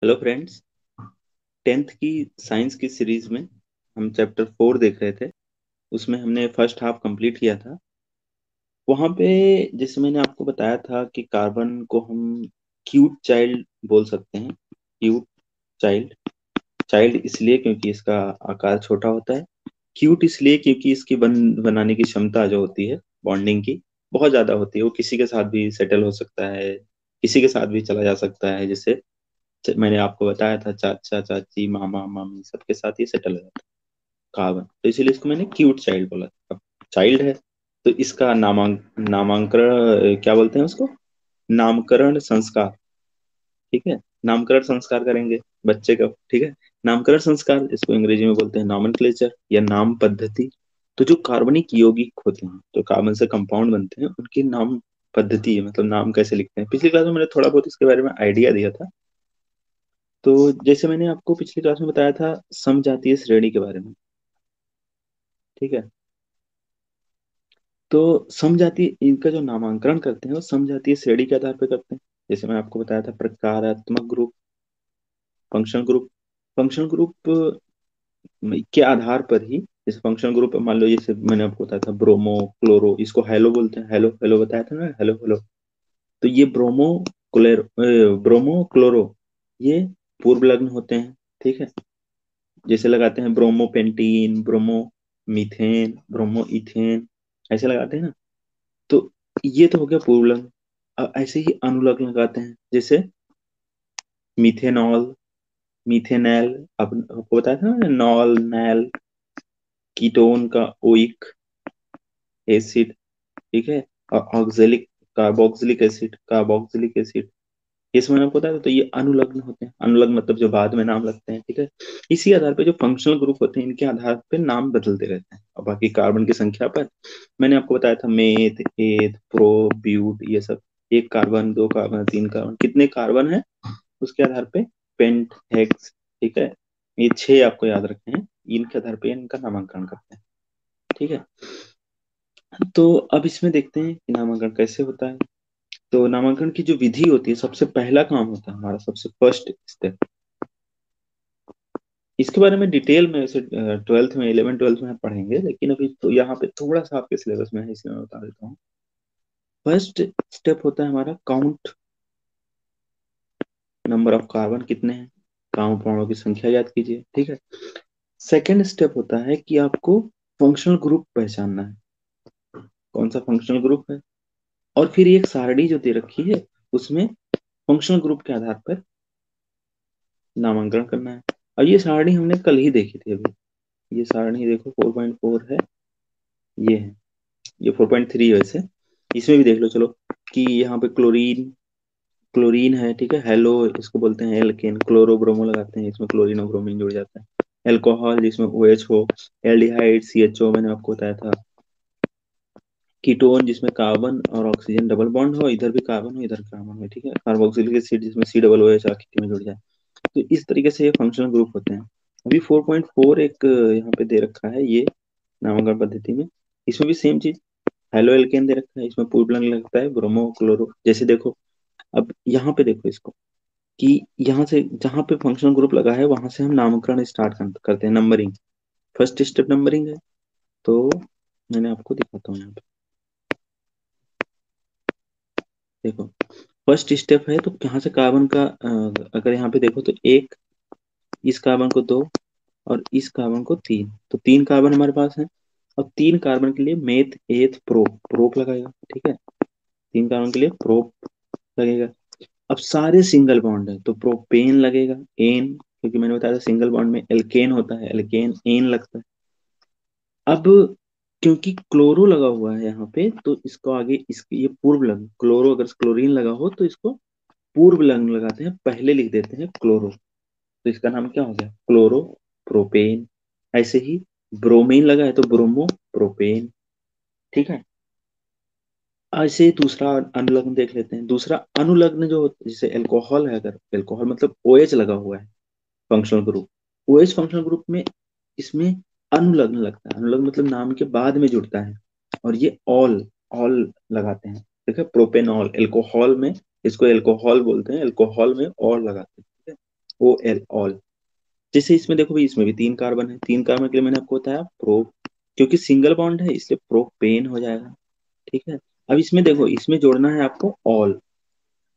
Hello friends. 10th की science की series में हम चैप्टर 4 देख रहे थे। उसमें हमने फर्स्ट हाफ कंप्लीट किया था। वहां पे जैसे मैंने आपको बताया था कि कार्बन को हम क्यूट चाइल्ड बोल सकते हैं। Cute child. चाइल्ड इसलिए क्योंकि इसका आकार छोटा होता है। क्यूट इसलिए क्योंकि इसकी बनाने की क्षमता जो होती है बॉन्डिंग की बहुत ज्यादा होती है। वो किसी के साथ भी सेटल हो सकता है, किसी के साथ भी चला जा सकता है। जैसे मैंने आपको बताया था चाचा चाची मामा मामी सबके साथ ये सेटल हो जाता है कार्बन। तो इसीलिए इसको मैंने क्यूट चाइल्ड बोला था। चाइल्ड है तो इसका नामांकन क्या बोलते हैं उसको, नामकरण संस्कार। ठीक है, नामकरण संस्कार करेंगे बच्चे का। ठीक है, नामकरण संस्कार इसको अंग्रेजी में बोलते हैं नॉमेनक्लेचर या नाम पद्धति। तो जो कार्बनिक यौगिक होते हैं जो कार्बन से कंपाउंड बनते हैं उनकी नाम पद्धति है, मतलब नाम कैसे लिखते हैं। पिछली क्लास में मैंने थोड़ा बहुत इसके बारे में आइडिया दिया था। तो जैसे मैंने आपको पिछली क्लास में बताया था समजातीय श्रेणी के बारे में। ठीक है, तो समजातीय इनका जो नामांकन करते हैं वो समजातीय श्रेणी के आधार पर करते हैं। जैसे मैं आपको बताया था प्रकारात्मक group, functional group. Functional group के आधार पर ही, जैसे फंक्शनल ग्रुप मान लो, जैसे मैंने आपको बताया था ब्रोमो क्लोरो, इसको हेलो बोलते हैं। हेलो हेलो बताया था ना, हेलो हेलो। तो ये ब्रोमो क्लोरो ये पूर्व लग्न होते हैं। ठीक है, जैसे लगाते हैं bromo pentene, bromo methane, bromo ethane, ऐसे लगाते हैं ना। तो ये तो हो गया पूर्वलग्न। अब ऐसे ही अनुलग्न लगाते हैं, जैसे मीथेनॉल, मीथेनैल। अब आपको बताया था ना, नॉल नैल, कीटोन का ओइक एसिड। ठीक है, और oxalic carboxylic acid, carboxylic acid. ये समझ आपको बताया। तो ये अनुलग्न होते हैं। अनुलग्न मतलब जो बाद में नाम लगते हैं। ठीक है, इसी आधार पे जो फंक्शनल ग्रुप होते हैं इनके आधार पे नाम बदलते रहते हैं और बाकी कार्बन की संख्या पर। मैंने आपको बताया था मेथ एथ प्रो ब्यूट ये सब। एक कार्बन, दो कार्बन, तीन कार्बन, कितने कार्बन है उसके आधार पे पेंट हेक्स। ठीक है, ये 6 आपको याद रखने हैं। इनके आधार पे इनका नामांकन करते हैं। ठीक है, तो अब इसमें देखते हैं कि नामांकन कैसे होता है। तो नामांकन की जो विधि होती है, सबसे पहला काम होता है हमारा, सबसे फर्स्ट स्टेप। इसके बारे में डिटेल में वैसे 12th में 11 12 में पढ़ेंगे, लेकिन अभी तो यहाँ पे थोड़ा सा आपके सिलेबस में है इसलिए मैं बता देता हूँ। फर्स्ट स्टेप होता है हमारा काउंट, नंबर ऑफ कार्बन कितने हैं, परमाणुओं की संख्या याद कीजिए। ठीक है, सेकेंड स्टेप होता है कि आपको फंक्शनल ग्रुप पहचानना है, कौन सा फंक्शनल ग्रुप है। और फिर एक सारणी जो दे रखी है उसमें फंक्शनल ग्रुप के आधार पर नामांकन करना है। और ये सारणी हमने कल ही देखी थी अभी। ये सारणी देखो 4.4 है, ये है, ये 4.3 है वैसे। इसमें भी देख लो चलो कि यहाँ पे क्लोरीन, क्लोरीन है। ठीक है, हेलो इसको बोलते हैं एल्केन, क्लोरो ब्रोमो लगाते हैं, इसमें क्लोरीन और ब्रोमीन जुड़ जाता है। एल्कोहल जिसमें ओ एच हो, एल्डिहाइड सी एच ओ मैंने आपको बताया था। कीटोन जिसमें कार्बन और ऑक्सीजन डबल बॉन्ड हो, इधर भी कार्बन हो इधर कार्बन हो। ठीक है, कार्बोक्सिलिक एसिड जिसमें सी डबल ओ एच आखिरी में जुड़ जाए। तो इस तरीके से ये फंक्शनल ग्रुप होते हैं। अभी 4.4 एक यहाँ पे दे रखा है ये नामांकन पद्धति में। इसमें भी सेम चीज, हेलो एल्केन दे रखा है, इसमें पूर्वलंग लगता है ब्रोमो क्लोरो। जैसे देखो, अब यहाँ पे देखो इसको कि यहाँ से जहाँ पे फंक्शनल ग्रुप लगा है वहां से हम नामकरण स्टार्ट करते हैं, नंबरिंग। फर्स्ट स्टेप नंबरिंग है। तो मैंने आपको दिखाता हूँ यहाँ पे, देखो फर्स्ट स्टेप है तो यहाँ से कार्बन का अगर यहाँ पे देखो तो एक, इस कार्बन को दो, और इस कार्बन को तीन। तो तीन कार्बन हमारे पास है। और तीन कार्बन के लिए मेथ एथ प्रोप, प्रोप लगाएगा। ठीक है, तीन कार्बन के लिए प्रोप लगेगा। अब सारे सिंगल बॉन्ड है तो प्रोपेन लगेगा, एन, क्योंकि मैंने बताया था सिंगल बॉन्ड में एल्केन होता है, एल्केन एन लगता है। अब क्योंकि क्लोरो लगा हुआ है यहाँ पे तो इसको आगे इसके ये पूर्व लग्न, क्लोरो अगर क्लोरीन लगा हो तो इसको पूर्व लग्न लगाते हैं, पहले लिख देते हैं क्लोरो। तो इसका नाम क्या हो गया, क्लोरो प्रोपेन। ऐसे ही ब्रोमीन लगा है तो ब्रोमो प्रोपेन। ठीक है, ऐसे ही दूसरा अनुलग्न देख लेते हैं। दूसरा अनुलग्न जो जैसे एल्कोहल है, अगर एल्कोहल मतलब OH लगा हुआ है functional group, OH functional group में इसमें अनुलग्न लगता है। अनुलग्न मतलब नाम के बाद में जुड़ता है। और ये ऑल, ऑल लगाते हैं। ठीक है, प्रोपेनॉल एल्कोहल में, इसको एल्कोहल बोलते हैं, एल्कोहल में ऑल लगाते हैं। ठीक है, ओ एल ऑल। जैसे इसमें देखो भाई, इसमें भी 3 कार्बन है, 3 कार्बन के लिए मैंने आपको बताया प्रो, क्योंकि सिंगल बॉन्ड है इसलिए प्रोपेन हो जाएगा। ठीक है। अब इसमें देखो, इसमें जोड़ना है आपको ऑल।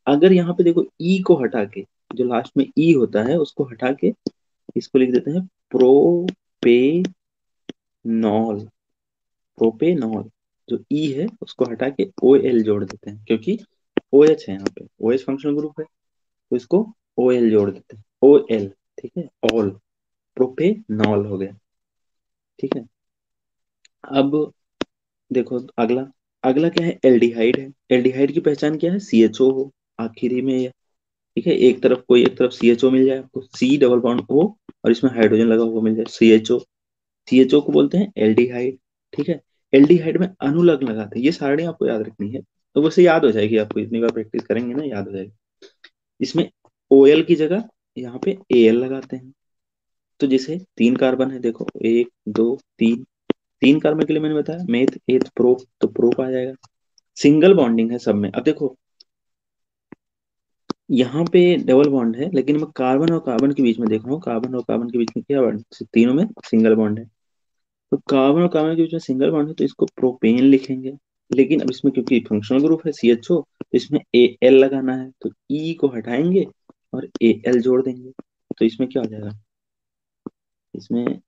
अगर यहाँ पे देखो ई को हटा के, जो लास्ट में ई होता है उसको हटा के इसको लिख देते हैं प्रोपेनॉल। प्रोपेनॉल, जो ई है उसको हटा के ओ एल जोड़ देते हैं, क्योंकि ओ एच है यहाँ पे, ओ एच फंक्शनल ग्रुप है, तो इसको ओ एल जोड़ देते हैं, ओ एल। ठीक है, ऑल, प्रोपेनॉल हो गया। ठीक है। अब देखो अगला, अगला क्या है, एल्डिहाइड है। एल्डिहाइड की पहचान क्या है, सी एच ओ हो आखिरी में है। ठीक है, एक तरफ कोई, एक तरफ सी एच ओ मिल जाए आपको, सी डबल बॉन्ड ओ, और इसमें हाइड्रोजन लगा हुआ मिल जाए, C H O. C H O को बोलते हैं एल्डिहाइड। ठीक है। एल्डिहाइड में अनुलग लगाते हैं, ये सारणी आपको याद रखनी है, तो वैसे याद हो जाएगी आपको, इतनी बार प्रैक्टिस करेंगे ना याद हो जाएगी। इसमें ओ एल की जगह यहाँ पे ए एल लगाते हैं। तो जैसे 3 कार्बन है, देखो 1 2 3, 3 कार्बन के लिए मैंने बताया मेथ एथ प्रो, तो प्रोप आ जाएगा। सिंगल बॉन्डिंग है सब में। अब देखो यहाँ पे डबल बॉन्ड है, लेकिन मैं कार्बन और कार्बन के बीच में देख रहा हूँ, कार्बन और कार्बन के बीच में क्या बॉन्ड, तीनों में सिंगल बॉन्ड है। तो कार्बन और कार्बन के बीच में सिंगल बॉन्ड है, तो इसको प्रोपेन लिखेंगे। लेकिन अब इसमें क्योंकि फंक्शनल ग्रुप है सी एच ओ, तो इसमें ए एल लगाना है, तो ई को हटाएंगे और ए एल जोड़ देंगे। तो इसमें क्या हो जाएगा, इसमें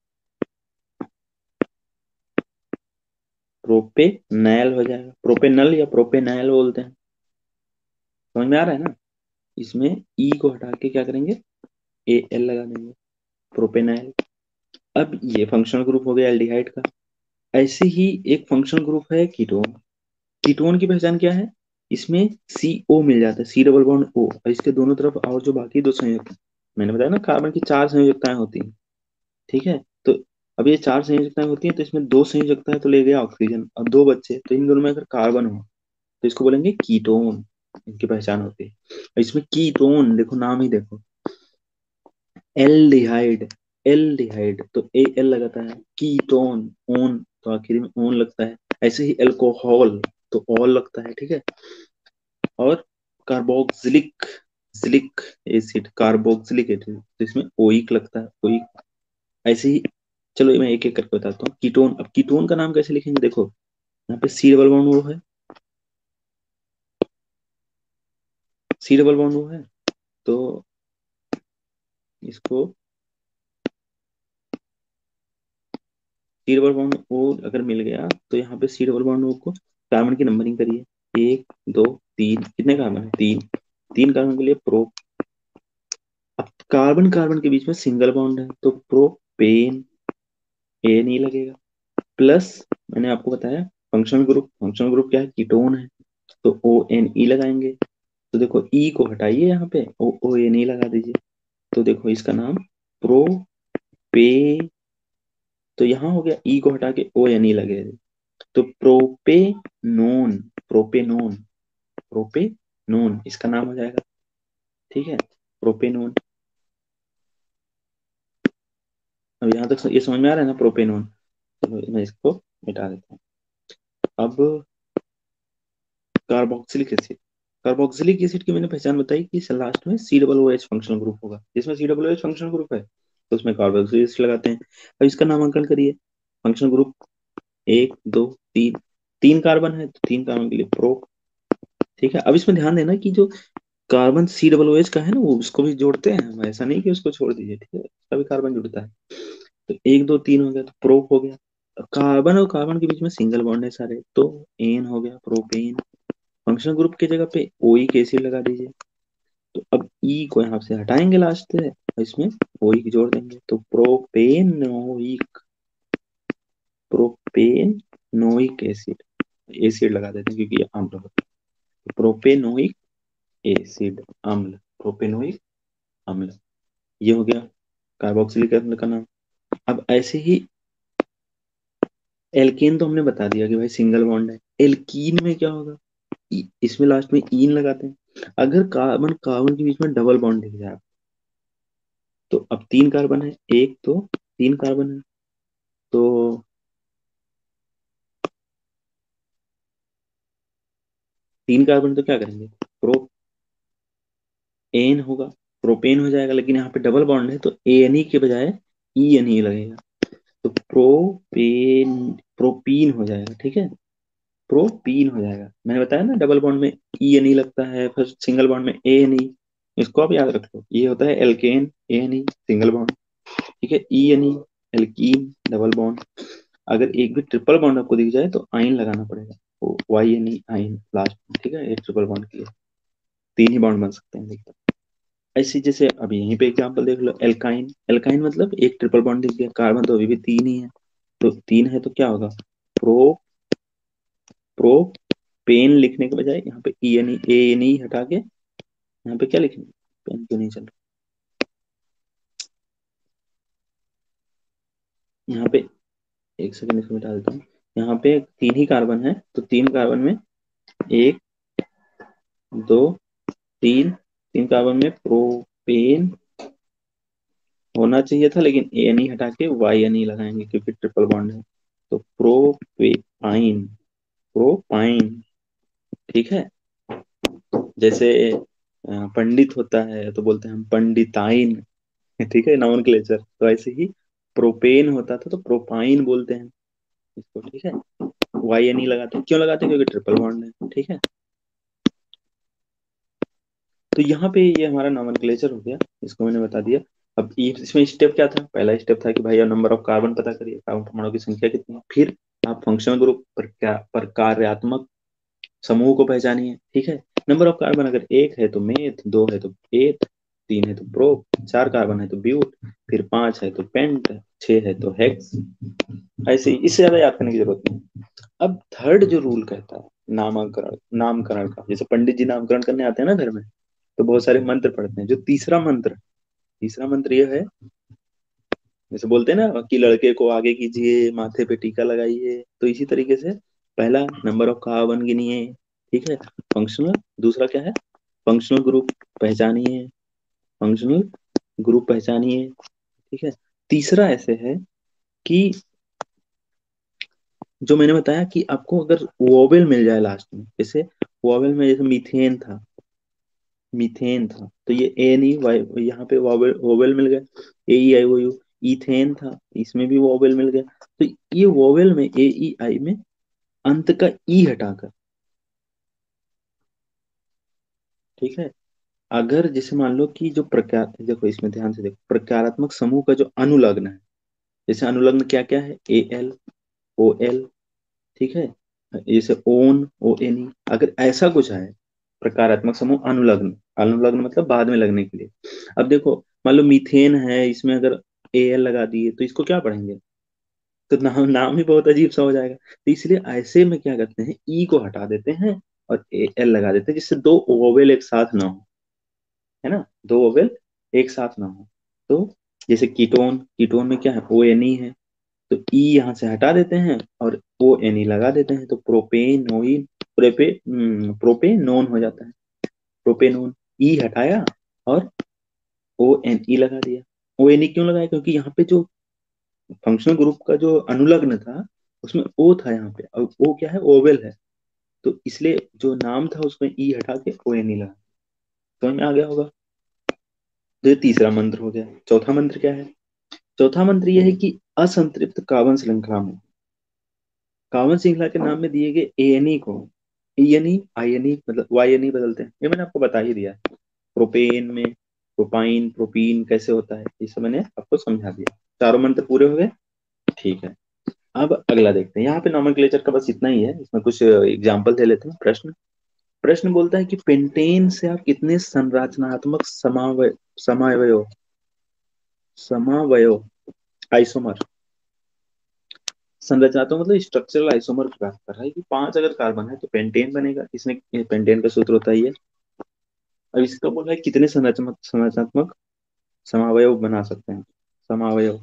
प्रोपेनैल हो जाएगा। प्रोपेनल या प्रोपेनैल बोलते हैं, समझ में आ रहा है ना। इसमें ई को हटा के क्या करेंगे, ए एल लगा देंगे, प्रोपेनैल। अब ये फंक्शनल ग्रुप हो गया एल्डिहाइड का। ऐसे ही एक फंक्शनल ग्रुप है कीटोन। कीटोन की पहचान क्या है, इसमें सी ओ मिल जाता है, सी डबल बॉन्ड ओ, और इसके दोनों तरफ और जो बाकी दो संयुक्त, मैंने बताया ना कार्बन की 4 संयोजकताएं होती हैं। ठीक है। तो अब ये 4 संयोजकताएं होती हैं, तो इसमें 2 संयोजकताएं तो ले गया ऑक्सीजन, और 2 बच्चे, तो इन दोनों में अगर कार्बन हो तो इसको बोलेंगे कीटोन। इनकी पहचान होती है। और इसमें कीटोन देखो, नाम ही देखो, एल्डिहाइड, एल्डिहाइड तो ए एल लगाता है, कीटोन ओन तो आखिरी में ओन लगता है। ऐसे ही अल्कोहल तो ऑल लगता है। ठीक है। और कार्बोक्सिलिक, सिलिक एसिड, कार्बोक्सिलिक एसिड, तो इसमें ओइक लगता है, ओइक। ऐसे ही, चलो मैं एक एक करके बताता हूँ। कीटोन, अब कीटोन का नाम कैसे लिखेंगे, देखो यहाँ पे सी डबल बॉन्ड वो है, सी डबल बॉन्ड वो है, तो इसको सी डबल बॉन्ड ओ अगर मिल गया, तो यहाँ पे सी डबल बॉन्ड ओ को कार्बन की नंबरिंग करिए, 1 2 3, कितने कार्बन है, 3। 3 कार्बन के लिए प्रो। अब कार्बन कार्बन के बीच में सिंगल बॉन्ड है, तो प्रोपेन, ए नहीं लगेगा। प्लस, मैंने आपको बताया फंक्शनल ग्रुप, फंक्शनल ग्रुप क्या है, कीटोन है, तो ओ एन ई लगाएंगे। तो देखो ई को हटाइए, यहाँ पे ओ एन ई लगा दीजिए, तो देखो इसका नाम प्रोपे, तो यहाँ हो गया, ई को हटा के ओ एन ई लगे, तो प्रोपेनोन, प्रोपेनोन, प्रोपेनोन इसका नाम हो जाएगा। ठीक है, प्रोपेनोन। अब यहाँ तक ये समझ में आ रहा है ना, प्रोपेनोन। तो मैं इसको मिटा देता हूँ। अब कार्बोक्सिलिक एसिड, कार्बोक्सिलिक एसिड की मैंने पहचान बताई कि लास्ट में C double O H functional group होगा, जिसमें C double O H functional group है तो उसमें कार्बोक्सिलिक एसिड लगाते हैं। अब इसका नामांकन करिए, फंक्शनल ग्रुप 1 2 3, 3 कार्बन है तो 3 कार्बन के लिए प्रो। ठीक है। अब इसमें ध्यान देना कि जो carbon C double O H का है ना, वो उसको भी जोड़ते हैं हम, ऐसा नहीं कि उसको छोड़ दीजिए। ठीक है, उसका भी कार्बन जुड़ता है। तो 1 2 3 हो गया, तो प्रो हो गया। कार्बन और कार्बन के बीच में सिंगल बॉन्ड है सारे, तो एन हो गया, प्रोपेन। फंक्शनल ग्रुप की जगह पे ओइक एसिड लगा दीजिए। तो अब ई को यहाँ से हटाएंगे लास्ट से, और इसमें ओइक जोड़ देंगे, तो प्रोपेनोइक, प्रोपेनोइक एसिड, एसिड लगा देते हैं क्योंकि ये अम्ल होता है, प्रोपेनोइक एसिड, अम्ल, प्रोपेनोइक अम्ल। ये हो गया कार्बोक्सिलिक एसिड का नाम। अब ऐसे ही एल्केन तो हमने बता दिया कि भाई सिंगल बॉन्ड है। एल्कीन में क्या होगा, इसमें लास्ट में ईन लगाते हैं। अगर कार्बन कार्बन के बीच में डबल बॉन्ड दिख जाए, तो अब 3 कार्बन है, एक तो 3 कार्बन है, तो 3 कार्बन तो क्या करेंगे, प्रोपेन होगा, प्रोपेन हो जाएगा, लेकिन यहाँ पे डबल बॉन्ड है तो ANE के बजाय ENE लगेगा, तो प्रोपेन प्रोपीन हो जाएगा। ठीक है, प्रोपीन हो जाएगा। मैंने बताया ना डबल बॉन्ड में ENE लगता है, फिर सिंगल बॉन्ड में ANE। इसको आप याद रख लो, ये होता है एल्केन, ANE सिंगल बॉन्ड। ठीक है, ENE एल्कीन डबल बॉन्ड। अगर एक भी ट्रिपल बॉन्ड आपको दिख जाए तो आइन लगाना पड़ेगा, तो YNE आइन लास्ट में। ठीक है, एक ट्रिपल बॉन्ड के लिए तीन ही बॉन्ड बन सकते हैं, देखिए। ऐसे जैसे अब यहीं पे एग्जांपल देख लो, एल्काइन। एल्काइन मतलब एक ट्रिपल बॉन्ड दिख गया, कार्बन तो अभी भी तीन ही है, तो तीन है तो क्या होगा, प्रो प्रो पेन लिखने के बजाय यहाँ पे ANE हटा के यहाँ पे क्या लिखेंगे, पेन क्यों नहीं चल रहा, यहाँ पे एक सेकंड इसको मिटा देता हूँ। यहाँ पे तीन ही कार्बन है, तो तीन कार्बन में एक, दो, तीन, तीन कार्बन में प्रोपेन होना चाहिए था, लेकिन ANE हटा के YNE लगाएंगे क्योंकि ट्रिपल बॉन्ड है, तो प्रोपेपाइन, प्रोपाइन। ठीक है, जैसे पंडित होता है तो बोलते हैं हम पंडिताइन। ठीक है, नॉमेनक्लेचर। तो ऐसे ही प्रोपेन होता था तो प्रोपाइन बोलते हैं इसको। ठीक है, YNE लगाते हैं, क्यों लगाते हैं, क्योंकि ट्रिपल बॉन्ड है। ठीक है, तो यहाँ पे ये हमारा नॉमेनक्लेचर हो गया, इसको मैंने बता दिया। अब ये इसमें स्टेप क्या था, पहला स्टेप था कि भाई नंबर ऑफ कार्बन पता करिए, कार्बन परमाणु की संख्या कितनी है, फिर आप फंक्शनल ग्रुप प्रकार्यात्मक समूह को पहचानिए। ठीक है, नंबर ऑफ कार्बन अगर एक है तो मेथ, दो है तो एथ, तीन है तो प्रोप, चार कार्बन है तो ब्यूट, फिर पांच है तो पेंट, छह है तो हेक्स। ऐसे ही, इससे ज्यादा याद करने की जरूरत नहीं। अब थर्ड जो रूल कहता है नामकरण, नामकरण का, जैसे पंडित जी नामकरण करने आते हैं ना घर में, तो बहुत सारे मंत्र पढ़ते हैं। जो तीसरा मंत्र ये है, जैसे बोलते हैं ना कि लड़के को आगे कीजिए, माथे पे टीका लगाइए, तो इसी तरीके से पहला नंबर ऑफ कार्बन गिनिए। ठीक है, फंक्शनल, दूसरा क्या है, फंक्शनल ग्रुप पहचानिए, फंक्शनल ग्रुप पहचानिए। ठीक है, तीसरा ऐसे है कि जो मैंने बताया कि आपको अगर वोवेल मिल जाए लास्ट में, जैसे वोवेल में जैसे मीथेन था, मीथेन था, तो ये ANE वाई यहाँ पे वोवेल वोवेल मिल गया, AEIOU। इथेन था, इसमें भी वोवेल मिल गया। तो ये वोवेल में AEI में अंत का ई हटाकर, ठीक है, अगर जैसे मान लो कि जो प्रकार, देखो इसमें ध्यान से देखो, प्रकारात्मक समूह का जो अनुलग्न है, जैसे अनुलग्न क्या क्या है, AL OL। ठीक है, जैसे ON ONE, अगर ऐसा कुछ है प्रकारात्मक समूह अनुलग्न, अनुलग्न मतलब बाद में लगने के लिए। अब देखो मान लो मीथेन है, इसमें अगर AL लगा दिए तो इसको क्या पढ़ेंगे, तो नाम नाम ही बहुत अजीब सा हो जाएगा। तो इसलिए ऐसे में क्या करते हैं, ई को हटा देते हैं और AL लगा देते हैं, जिससे दो ओवेल एक साथ ना हो, है ना, दो ओवेल एक साथ ना हो। तो जैसे कीटोन, कीटोन में क्या है, ONE है, तो ई यहाँ से हटा देते हैं और ONE लगा देते हैं, तो प्रोपेनोइन, प्रोपेनोन हो जाता है, प्रोपेनोन। ई हटाया और ONE लगा दिया। ONE क्यों लगाया, क्योंकि यहाँ पे जो फंक्शनल ग्रुप का जो अनुलग्न था उसमें O था यहाँ पे, और O क्या है, ओवेल है, तो इसलिए जो नाम था उसमें ई हटा के ONE लगा। समझ में आ गया होगा। तो ये तीसरा मंत्र हो गया। चौथा मंत्र क्या है, चौथा मंत्र ये है कि असंतृप्त कार्बन श्रृंखला में, कार्बन श्रृंखला के नाम में दिए गए ANE को ENE मतलब YNE बदलते हैं। ये मैंने आपको बता ही दिया है, प्रोपेन में प्रोपाइन प्रोपीन कैसे होता है, ये सब मैंने आपको समझा दिया। चारों मंत्र पूरे हो गए। ठीक है, अब अगला देखते हैं। यहाँ पे नॉमेनक्लेचर का बस इतना ही है, इसमें कुछ एग्जांपल दे लेते हैं। प्रश्न, प्रश्न बोलता है कि पेंटेन से आप कितने संरचनात्मक समावयव समावयव आइसोमर, संरचनात्मक मतलब स्ट्रक्चरल आइसोमर की बात कर रहा है कि पांच अगर कार्बन है तो पेंटेन बनेगा, इसमें पेंटेन का सूत्र होता ही है। अब इसका बोल रहा है कितने संरचनात्मक संरचनात्मक समावयव बना सकते हैं, समावयव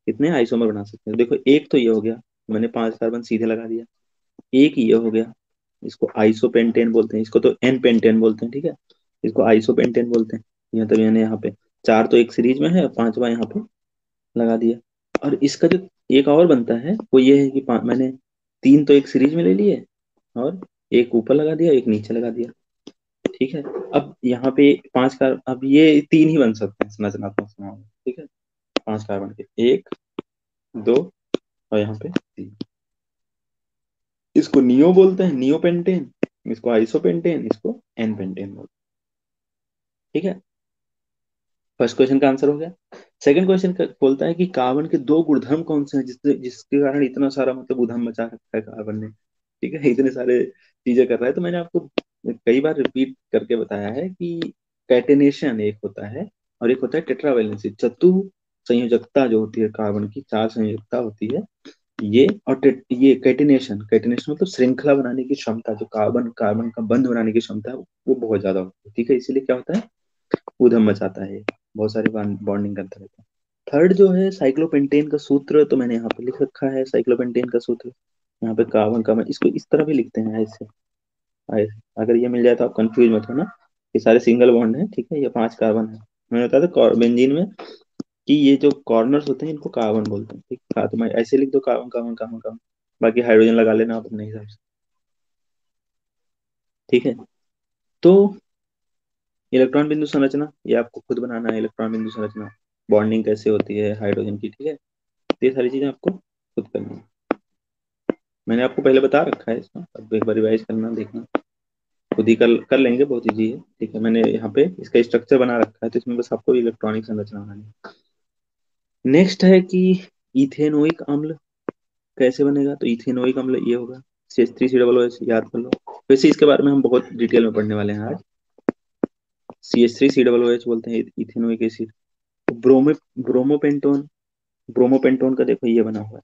कितने आइसोमर बना सकते हैं। देखो एक तो ये हो गया, मैंने पांच कार्बन सीधे लगा दिया। एक ये हो गया, इसको आइसोपेंटेन बोलते हैं, इसको तो एन पेंटेन बोलते हैं। ठीक है, इसको आइसोपेंटेन बोलते हैं। यहाँ तक मैंने यहाँ पे चार तो एक सीरीज में है, पांचवा यहाँ पे लगा दिया। और इसका जो एक और बनता है वो ये है कि मैंने तीन तो एक सीरीज में ले लिए और एक ऊपर लगा दिया, एक नीचे लगा दिया। ठीक है। अब यहाँ पे पांच कार्बन, अब ये तीन ही बन सकते हैं संरचनात्मक समूह में, ठीक है। पांच कार्बन के, एक, दो, और यहाँ पे तीन। इसको नियो बोलते हैं, नियो पेंटेन। इसको आइसोपेंटेन, इसको एन पेंटेन बोलते हैं, ठीक है। फर्स्ट क्वेश्चन का आंसर हो गया। सेकंड क्वेश्चन बोलता है कि कार्बन के दो गुणधर्म कौन से हैं जिससे जिसके कारण इतना सारा मतलब उधम मचा रखा है कार्बन ने, ठीक है। इतने सारे चीजें कर रहा है, तो मैंने आपको कई बार रिपीट करके बताया है कि कैटेनेशन एक होता है और एक होता है टेट्रावैलेंसी, चतु संयोजकता जो होती है, कार्बन की चार संयोजकता होती है ये। और ये कैटेनेशन, कैटेनेशन मतलब श्रृंखला बनाने की क्षमता, जो कार्बन कार्बन का बंध बनाने की क्षमता है वो बहुत ज्यादा होती है, ठीक है। इसीलिए क्या होता है, ऊधम मचाता है ये, बहुत सारी बॉन्डिंग करता रहता है। थर्ड जो है साइक्लोपेंटेन का सूत्र, तो मैंने यहाँ पे लिख रखा है साइक्लोपेंटेन का सूत्र। यहाँ पे कार्बन का, मैं इसको इस तरह भी लिखते हैं, ऐसे ऐसे। अगर ये मिल जाए तो आप कंफ्यूज मत होना, ये सारे सिंगल बॉन्ड है, ठीक है। ये पांच कार्बन है। मैंने बताया था बेंजीन में कि ये जो कॉर्नर्स होते हैं इनको कार्बन बोलते हैं, ठीक है। तो मैं ऐसे लिख दो, कार्बन कार्बन कार्बन कार्बन, बाकी हाइड्रोजन लगा लेना आप अपने हिसाब से, ठीक है। तो इलेक्ट्रॉन बिंदु संरचना ये आपको खुद बनाना है, इलेक्ट्रॉन बिंदु संरचना, बॉन्डिंग कैसे होती है हाइड्रोजन की, ठीक है। तो ये सारी चीजें आपको खुद करनी है। मैंने आपको पहले बता रखा है इसका, अब एक बार रिवाइज करना, देखना, खुद ही कर लेंगे, बहुत इजी है, ठीक है। मैंने यहाँ पे इसका स्ट्रक्चर बना रखा है, तो इसमें बस आपको इलेक्ट्रॉनिक संरचना बनानी है। नेक्स्ट है कि इथेनोइक अम्ल कैसे बनेगा, तो इथेनोइक अम्ल ये होगा CH3COOH, याद कर लो। वैसे इसके बारे में हम बहुत डिटेल में पढ़ने वाले हैं आज। CH3COOH बोलते हैं इथेनोइक एसिड। ब्रोमो ब्रोमोपेंटोन, ब्रोमोपेंटोन का देखो ये बना हुआ है,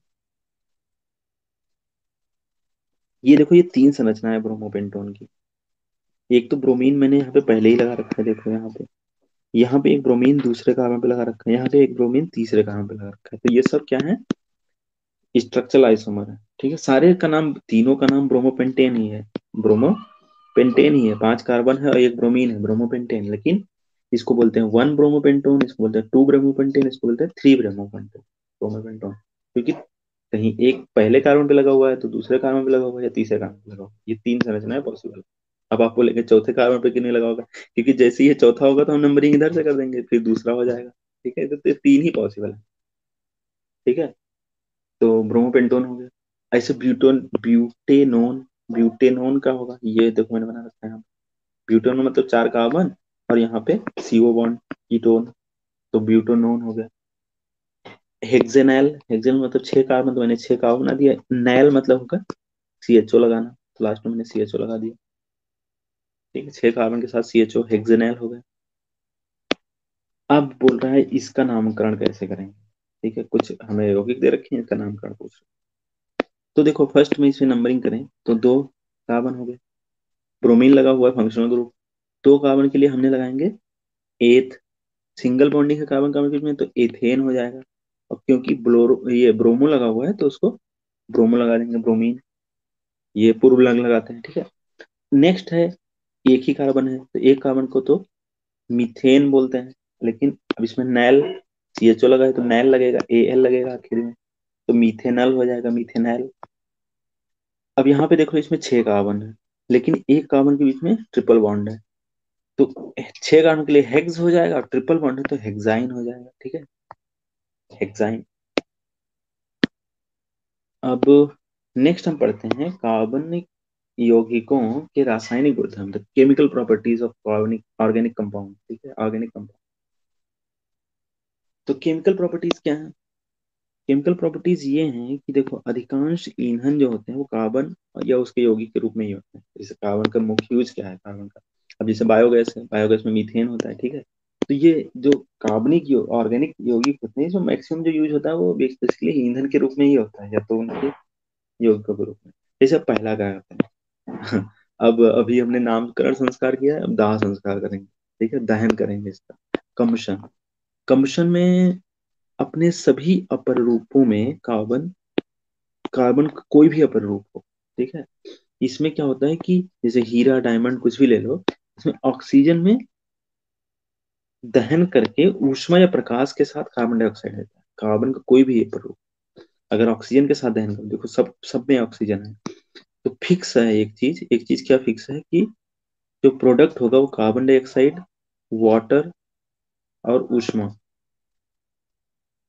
ये देखो, ये तीन संरचना है ब्रोमोपेंटोन की। एक तो ब्रोमीन मैंने यहाँ पे पहले ही लगा रखा है, देखो यहाँ पे, यहाँ पे एक ब्रोमीन दूसरे कार्बन पे लगा रखा है, यहाँ पे एक ब्रोमीन तीसरे कार्बन पे लगा रखा है। तो ये सब क्या है, स्ट्रक्चरल आइसोमर है, ठीक है। सारे का नाम, तीनों का नाम ब्रोमोपेंटेन ही है, ब्रोमोपेंटेन ही है। पांच कार्बन है और एक ब्रोमीन है, ब्रोमोपेंटेन। लेकिन इसको बोलते हैं वन ब्रोमोपेंटोन, इसको बोलते हैं टू ब्रोमोपेंटेन, इसको बोलते हैं थ्री ब्रोमोपेंटोन, ब्रोमोपेंटोन। क्योंकि कहीं एक पहले कार्बन पे लगा हुआ है तो दूसरे कार्बन पे लगा हुआ है, या तीसरे कार्बन पे लगा हुआ है, ये तीन संरचना है पॉसिबल। अब आप बोलेंगे चौथे कार्बन पे क्यों नहीं लगा होगा, क्योंकि जैसे ही ये चौथा होगा तो हम नंबरिंग इधर से कर देंगे, फिर दूसरा हो जाएगा, ठीक है। तो तीन ही पॉसिबल है, ठीक है। तो ब्रोमोपेंटोन हो गया। ऐसे ब्यूटोन, ब्यूटेनोन, ब्यूटेनोन का होगा, ये देखो मैंने बना रखा है यहाँ। ब्यूटेनोन मतलब चार कार्बन और यहाँ पे CO बॉन्ड, कीटोन, तो ब्यूटेनोन हो गया। हेक्सेनैल, हेक्सेनैल मतलब छह कार्बन, तो मैंने छह कार्बन बना दिया। नैल मतलब होगा CHO लगाना, तो लास्ट में मैंने CHO लगा दिया, ठीक है। छह कार्बन के साथ CHO, हेक्सेनैल हो गया। अब बोल रहा है इसका नामकरण कैसे करेंगे, ठीक है। कुछ हमें यौगिक दे रखे हैं, इसका नामकरण पूछ रहे हैं। तो देखो फर्स्ट में इसमें नंबरिंग करें तो दो कार्बन हो गए, ब्रोमीन लगा हुआ है फंक्शनल ग्रुप, दो कार्बन के लिए हमने लगाएंगे एथ, सिंगल बॉन्डिंग है कार्बन कार्बन के बीच में, तो एथेन हो जाएगा। और क्योंकि ब्लोरो ये ब्रोमो लगा हुआ है तो उसको ब्रोमो लगा देंगे, ब्रोमीन। ये पूर्व लग लगाते हैं, ठीक है। नेक्स्ट है, एक ही कार्बन है तो एक कार्बन को तो मीथेन बोलते हैं, लेकिन अब इसमें नैल, CHO लगा है तो नैल लगेगा, AL लगेगा आखिर में, तो मीथेनल हो जाएगा, मीथेनैल। अब यहाँ पे देखो इसमें छह कार्बन है, लेकिन एक कार्बन के बीच में ट्रिपल बॉन्ड है, तो छह कार्बन के लिए हेक्स हो जाएगा, और ट्रिपल बॉन्ड है तो हेक्साइन हो जाएगा, ठीक है, हेक्साइन। अब नेक्स्ट हम पढ़ते हैं कार्बनिक यौगिकों के रासायनिक गुणधर्म, द केमिकल प्रॉपर्टीज ऑफ कार्बनिक ऑर्गेनिक कंपाउंड, ठीक है, ऑर्गेनिक कंपाउंड। तो केमिकल प्रॉपर्टीज क्या है, केमिकल प्रॉपर्टीज ये हैं कि देखो अधिकांश ईंधन जो होते हैं वो कार्बन या उसके यौगिक के रूप में ही होते हैं। जैसे कार्बन का मुख्य यूज क्या है कार्बन का, अब जैसे बायोगैस है, बायोगैस में मीथेन होता है, ठीक है। तो ये जो कार्बनिक ऑर्गेनिक यौगिक होते हैं, इसमें मैक्सिमम जो यूज होता है वो बेसिकली ईंधन के रूप में ही होता है, या तो उनके यौगिकों के रूप में। जैसे पहला क्या होता है अब अभी हमने नामकरण संस्कार किया है, अब दाह संस्कार करेंगे, ठीक है, दहन करेंगे इसका, कम्बशन। कम्बशन में अपने सभी अपर रूपों में कार्बन, कार्बन का कोई भी अपर रूप हो, ठीक है। इसमें क्या होता है कि जैसे हीरा डायमंड कुछ भी ले लो, इसमें ऑक्सीजन में दहन करके ऊष्मा या प्रकाश के साथ कार्बन डाइऑक्साइड देता है, कार्बन का कोई भी अपर रूप अगर ऑक्सीजन के साथ दहन कर, देखो सब सब में ऑक्सीजन है, तो फिक्स है एक चीज, एक चीज क्या फिक्स है कि जो प्रोडक्ट होगा वो कार्बन डाइऑक्साइड, वाटर और ऊष्मा।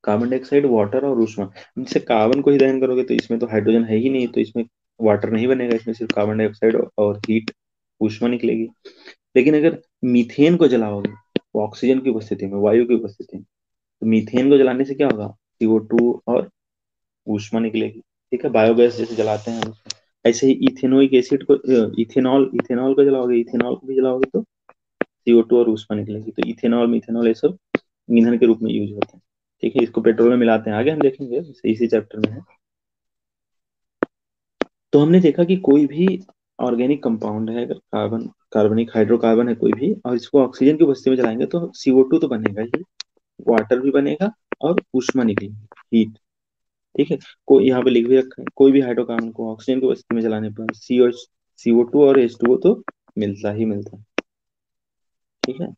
कार्बन डाइऑक्साइड, वाटर और ऊष्मा। जैसे कार्बन को ही दहन करोगे तो इसमें तो हाइड्रोजन है ही नहीं, तो इसमें वाटर नहीं बनेगा, इसमें सिर्फ कार्बन डाइऑक्साइड और हीट, ऊष्मा निकलेगी। लेकिन अगर मीथेन को जलाओगे, वो ऑक्सीजन की उपस्थिति में, वायु की उपस्थिति में, तो मीथेन को जलाने से क्या होगा, CO2 और ऊष्मा निकलेगी। ठीक है, बायोगैस जैसे जलाते हैं हम उसको। ऐसे ही इथेनोइक एसिड को, इथेनॉल इथेनॉल को जलाओगे, इथेनॉल को भी जलाओगे तो CO2 और ऊष्मा निकलेगी। तो इथेनॉल, मिथेनॉल, ये सब ईंधन के रूप में यूज होते हैं। ठीक है, इसको पेट्रोल में मिलाते हैं, आगे हम देखेंगे, इसी चैप्टर में है। तो हमने देखा कि कोई भी ऑर्गेनिक कंपाउंड है, अगर कार्बनिक हाइड्रोकार्बन है कोई भी, और इसको ऑक्सीजन की उपस्थिति में जलाएंगे तो CO2 तो बनेगा ही, वाटर भी बनेगा और ऊष्मा निकलेगी, हीट। ठीक है, कोई यहाँ पे लिख भी रखा है, कोई भी हाइड्रोकार्बन को ऑक्सीजन की उपस्थिति में जलाने पर CO2 और H2O तो मिलता ही मिलता है। ठीक है,